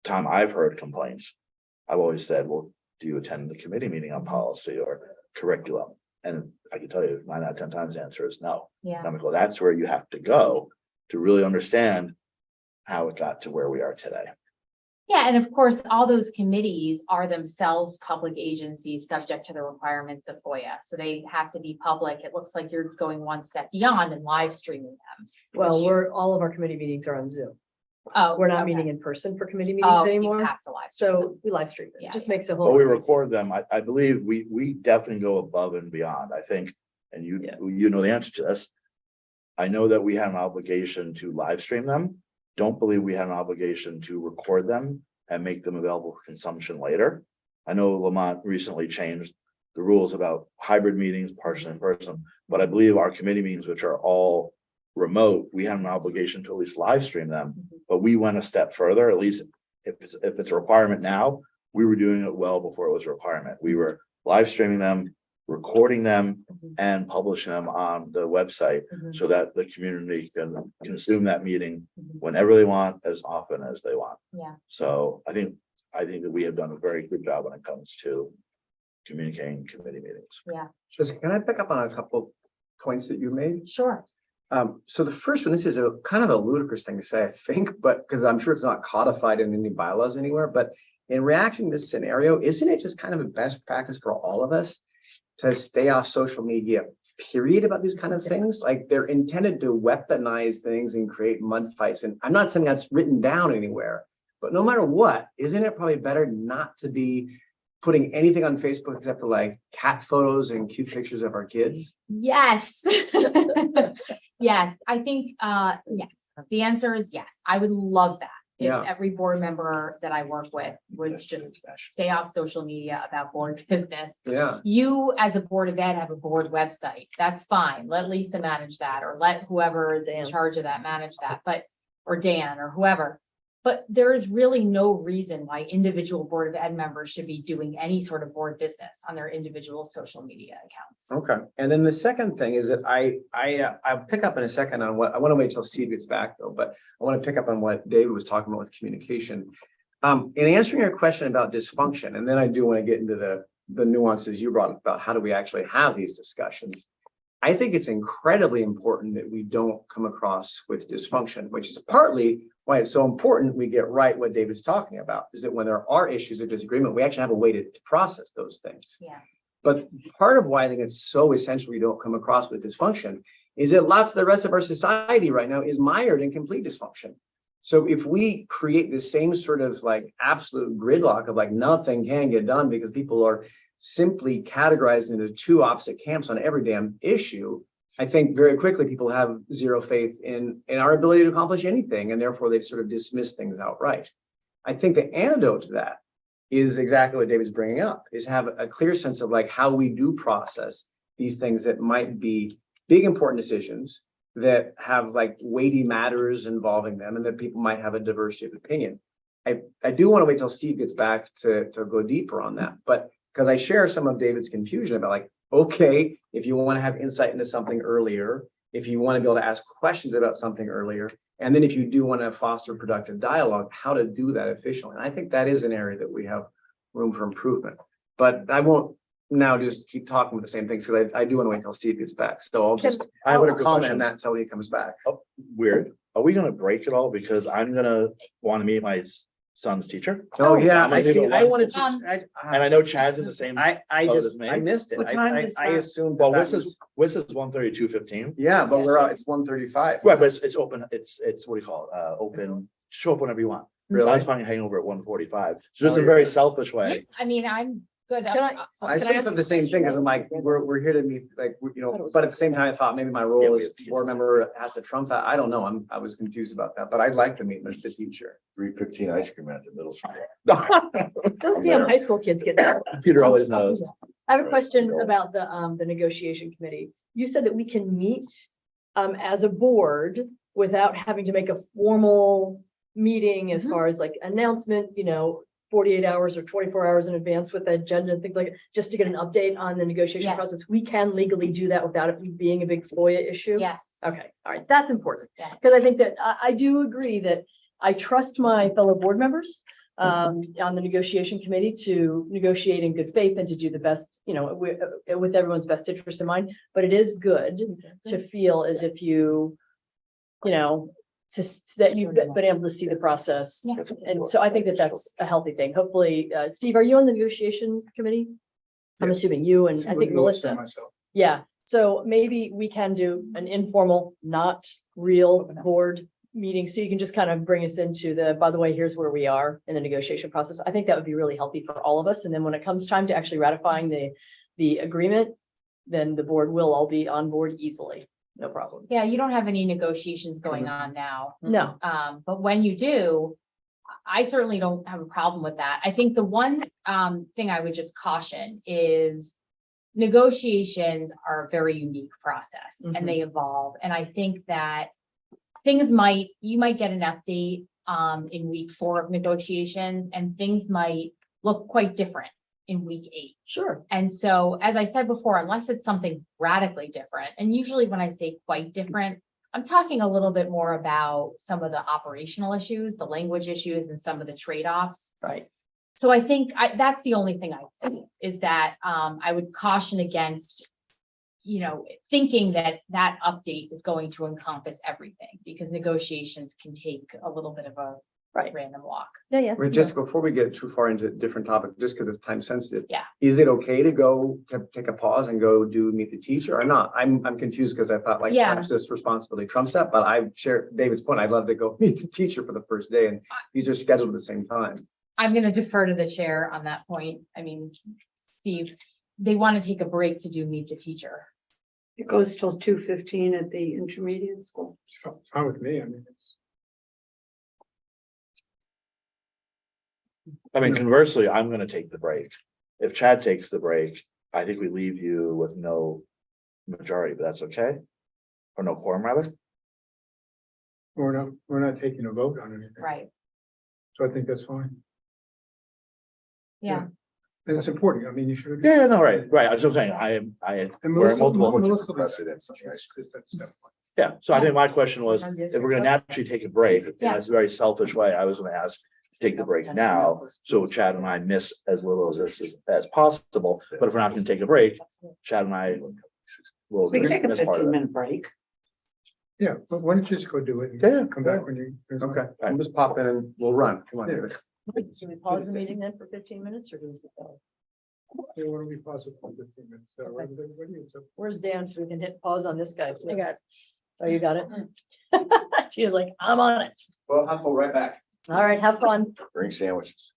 Speaker 7: time I've heard complaints, I've always said, well, do you attend the committee meeting on policy or curriculum? And I can tell you 9 out of 10 times the answer is no.
Speaker 3: Yeah.
Speaker 7: And I'm like, well, that's where you have to go to really understand how it got to where we are today.
Speaker 3: Yeah, and of course, all those committees are themselves public agencies subject to the requirements of FOIA. So they have to be public. It looks like you're going one step beyond and live streaming them.
Speaker 5: Well, all of our committee meetings are on Zoom.
Speaker 3: Oh,
Speaker 5: We're not
Speaker 3: okay.
Speaker 5: meeting in person for committee
Speaker 3: Oh,
Speaker 5: meetings
Speaker 3: so you
Speaker 5: anymore.
Speaker 3: have to live stream them.
Speaker 5: So we live stream it.
Speaker 3: Yeah,
Speaker 5: It just
Speaker 3: yeah.
Speaker 5: makes it a whole.
Speaker 7: But we
Speaker 5: lot easier.
Speaker 7: record them. I believe we definitely go above and beyond, I think. And
Speaker 5: Yeah.
Speaker 7: you know the answer to this. I know that we had an obligation to live stream them. Don't believe we had an obligation to record them and make them available for consumption later. I know Lamont recently changed the rules about hybrid meetings, partially in person, but I believe our committee meetings, which are all remote, we have an obligation to at least live stream them. But we went a step further, at least if it's a requirement now, we were doing it well before it was a requirement. We were live streaming them, recording them, and publishing them on the website so that the community can consume that meeting whenever they want, as often as they want.
Speaker 3: Yeah.
Speaker 7: So I think that we have done a very good job when it comes to communicating committee meetings.
Speaker 8: Just, can I pick up on a couple points that you made?
Speaker 3: Sure.
Speaker 8: So the first one, this is a kind of a ludicrous thing to say, I think, but because I'm sure it's not codified in any bylaws anywhere, but in reacting to this scenario, isn't it just kind of a best practice for all of us to stay off social media, period, about these kind of things? Like, they're intended to weaponize things and create mud fights. And I'm not saying that's written down anywhere, but no matter what, isn't it probably better not to be putting anything on Facebook except for like cat photos and cute pictures of our kids?
Speaker 3: Yes. Yes, I think, yes, the answer is yes. I would love that. If
Speaker 8: Yeah.
Speaker 3: every board member that I work with would just stay off social media about board business.
Speaker 8: Yeah.
Speaker 3: You, as a Board of Ed, have a board website. That's fine. Let Lisa manage that, or let whoever is in
Speaker 5: Dan.
Speaker 3: charge of that manage that, or Dan, or whoever. But there is really no reason why individual Board of Ed members should be doing any sort of board business on their individual social media accounts.
Speaker 8: Okay. And then the second thing is that I'll pick up in a second on what, I want to wait till Steve gets back though, but I want to pick up on what David was talking about with communication. In answering your question about dysfunction, and then I do want to get into the nuances you brought up about how do we actually have these discussions. I think it's incredibly important that we don't come across with dysfunction, which is partly why it's so important we get right what David's talking about, is that when there are issues of disagreement, we actually have a way to process those things.
Speaker 3: Yeah.
Speaker 8: But part of why I think it's so essential we don't come across with dysfunction is that lots of the rest of our society right now is mired in complete dysfunction. So if we create the same sort of like absolute gridlock of like nothing can get done because people are simply categorized into two opposite camps on every damn issue, I think very quickly people have zero faith in our ability to accomplish anything, and therefore they sort of dismiss things outright. I think the antidote to that is exactly what David's bringing up, is have a clear sense of like how we do process these things that might be big, important decisions that have like weighty matters involving them, and that people might have a diversity of opinion. I do want to wait till Steve gets back to go deeper on that, but because I share some of David's confusion about like, okay, if you want to have insight into something earlier, if you want to be able to ask questions about something earlier, and then if you do want to foster productive dialogue, how to do that efficiently. And I think that is an area that we have room for improvement. But I won't now just keep talking with the same things, because I do want to wait until Steve gets back. So I'll just
Speaker 7: I have
Speaker 8: put
Speaker 7: a
Speaker 8: a
Speaker 7: quick
Speaker 8: comment
Speaker 7: question.
Speaker 8: on that until he comes back.
Speaker 7: Weird. Are we gonna break it all? Because I'm gonna want to meet my son's teacher.
Speaker 8: Oh, yeah,
Speaker 7: I'm
Speaker 8: I
Speaker 7: gonna
Speaker 8: see.
Speaker 7: do
Speaker 8: I
Speaker 7: the
Speaker 8: wanted to.
Speaker 7: And I know Chad's in the same.
Speaker 8: I
Speaker 7: boat
Speaker 8: just,
Speaker 7: as me.
Speaker 8: I missed it.
Speaker 1: What time does
Speaker 8: I
Speaker 1: that-
Speaker 8: assumed.
Speaker 7: Well,
Speaker 8: that
Speaker 7: this is 1:32:15.
Speaker 8: Yeah, but we're out, it's 1:35.
Speaker 7: Right, but it's open, it's what do you call it? Open, show up whenever you want. So I was planning to hang over at 1:45. So just in a very selfish
Speaker 3: Yeah,
Speaker 7: way.
Speaker 3: I mean, I'm Good.
Speaker 6: Can I-
Speaker 8: I
Speaker 6: Can I
Speaker 8: should
Speaker 6: ask
Speaker 8: have
Speaker 6: a
Speaker 8: the same thing, because I'm
Speaker 6: question?
Speaker 8: like, we're here to meet, like, but at the same time, I thought maybe my role as board member has to trump that. I don't know. I was confused about that, but I'd like to meet with the teacher.
Speaker 2: 3:15 ice cream at the middle school.
Speaker 6: Those damn high school kids get that.
Speaker 2: Peter always knows.
Speaker 6: I have a question about the negotiation committee. You said that we can meet as a board without having to make a formal meeting as far as like announcement, 48 hours or 24 hours in advance with the agenda and things like, just to get an update on the negotiation
Speaker 3: Yes.
Speaker 6: process. We can legally do that without it being a big FOIA issue.
Speaker 3: Yes,
Speaker 6: Okay, all right, that's important.
Speaker 3: yes.
Speaker 6: Because I think that I do agree that I trust my fellow board members on the negotiation committee to negotiate in good faith and to do the best, with everyone's best interest in mind. But it is good to feel as if that you've been able to see the process.
Speaker 3: Yeah.
Speaker 6: And so I think that that's a healthy thing. Hopefully, Steve, are you on the negotiation committee? I'm
Speaker 4: Yes.
Speaker 6: assuming you and I think Melissa.
Speaker 4: Myself.
Speaker 6: Yeah, so maybe we can do an informal, not real board meeting, so you can just kind of bring us into by the way, here's where we are in the negotiation process. I think that would be really healthy for all of us. And then when it comes time to actually ratifying the agreement, then the board will all be on board easily. No problem.
Speaker 3: Yeah, you don't have any negotiations going on now.
Speaker 6: No,
Speaker 3: But when you do, I certainly don't have a problem with that. I think the one thing I would just caution is negotiations are a very unique process and they evolve. And I think that you might get an update in week 4 of negotiation and things might look quite different in week 8.
Speaker 6: sure.
Speaker 3: And so, as I said before, unless it's something radically different, and usually when I say quite different, I'm talking a little bit more about some of the operational issues, the language issues, and some of the trade-offs.
Speaker 6: Right.
Speaker 3: So I think that's the only thing I'd say is that I would caution against, thinking that update is going to encompass everything, because negotiations can take a little bit of a random walk.
Speaker 6: Yeah.
Speaker 8: Wait, just before we get too far into a different topic, just because it's time sensitive.
Speaker 3: Yeah.
Speaker 8: Is it okay to go take a pause and go meet the teacher or not? I'm confused because I thought like
Speaker 3: Yeah.
Speaker 8: perhaps this responsibility trumps that, but I share David's point. I'd love to go meet the teacher for the first day, and these are scheduled at the same time.
Speaker 3: I'm going to defer to the chair on that point. I mean, Steve, they want to take a break to meet the teacher.
Speaker 1: It goes till 2:15 at the intermediate school.
Speaker 4: Fine with me. I mean,
Speaker 7: Conversely, I'm gonna take the break. If Chad takes the break, I think we leave you with no majority, but that's okay? Or no quorum, rather?
Speaker 4: we're not taking a vote on anything.
Speaker 3: Right.
Speaker 4: So I think that's fine.
Speaker 3: Yeah.
Speaker 4: And it's important. I mean, you should.
Speaker 7: Yeah, no, right. I was just saying,
Speaker 4: And
Speaker 7: we're in multiple.
Speaker 4: Melissa
Speaker 2: precedents,
Speaker 4: precedents,
Speaker 2: right?
Speaker 4: because that's step one.
Speaker 7: Yeah, so I think my question was, if we're gonna naturally take a break, in
Speaker 3: Yeah.
Speaker 7: a very selfish way, I was gonna ask, to take the break now, so Chad and I miss as little of this as possible, but if we're not gonna take a break, Chad and I will.
Speaker 1: We can take a
Speaker 7: miss part of it.
Speaker 1: 15-minute break.
Speaker 4: Yeah, but why don't you just go do it? And
Speaker 7: Yeah.
Speaker 4: Come back when you.
Speaker 8: Okay, I'll just pop in and we'll run. Come on,
Speaker 4: Yeah.
Speaker 8: David.
Speaker 6: So we pause the meeting then for 15 minutes or do we go?
Speaker 4: Hey, why don't we pause it for 15 minutes? Right with everybody? It's up-
Speaker 6: Where's Dan so we can hit pause on this guy? I got it. Oh, you got it? She was like, I'm on it.
Speaker 8: Well, hustle right back.
Speaker 6: All right, have fun.
Speaker 2: Bring sandwiches.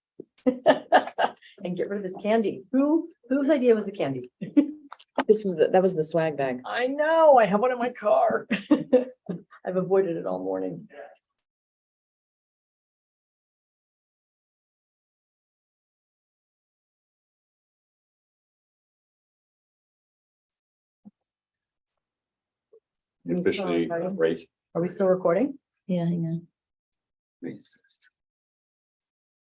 Speaker 6: And get rid of this candy. Whose idea was the candy?
Speaker 9: That was the swag bag.
Speaker 6: I know, I have one in my car. I've avoided it all morning.
Speaker 2: Officially a break.
Speaker 6: Are we still recording?
Speaker 9: Yeah, hang on.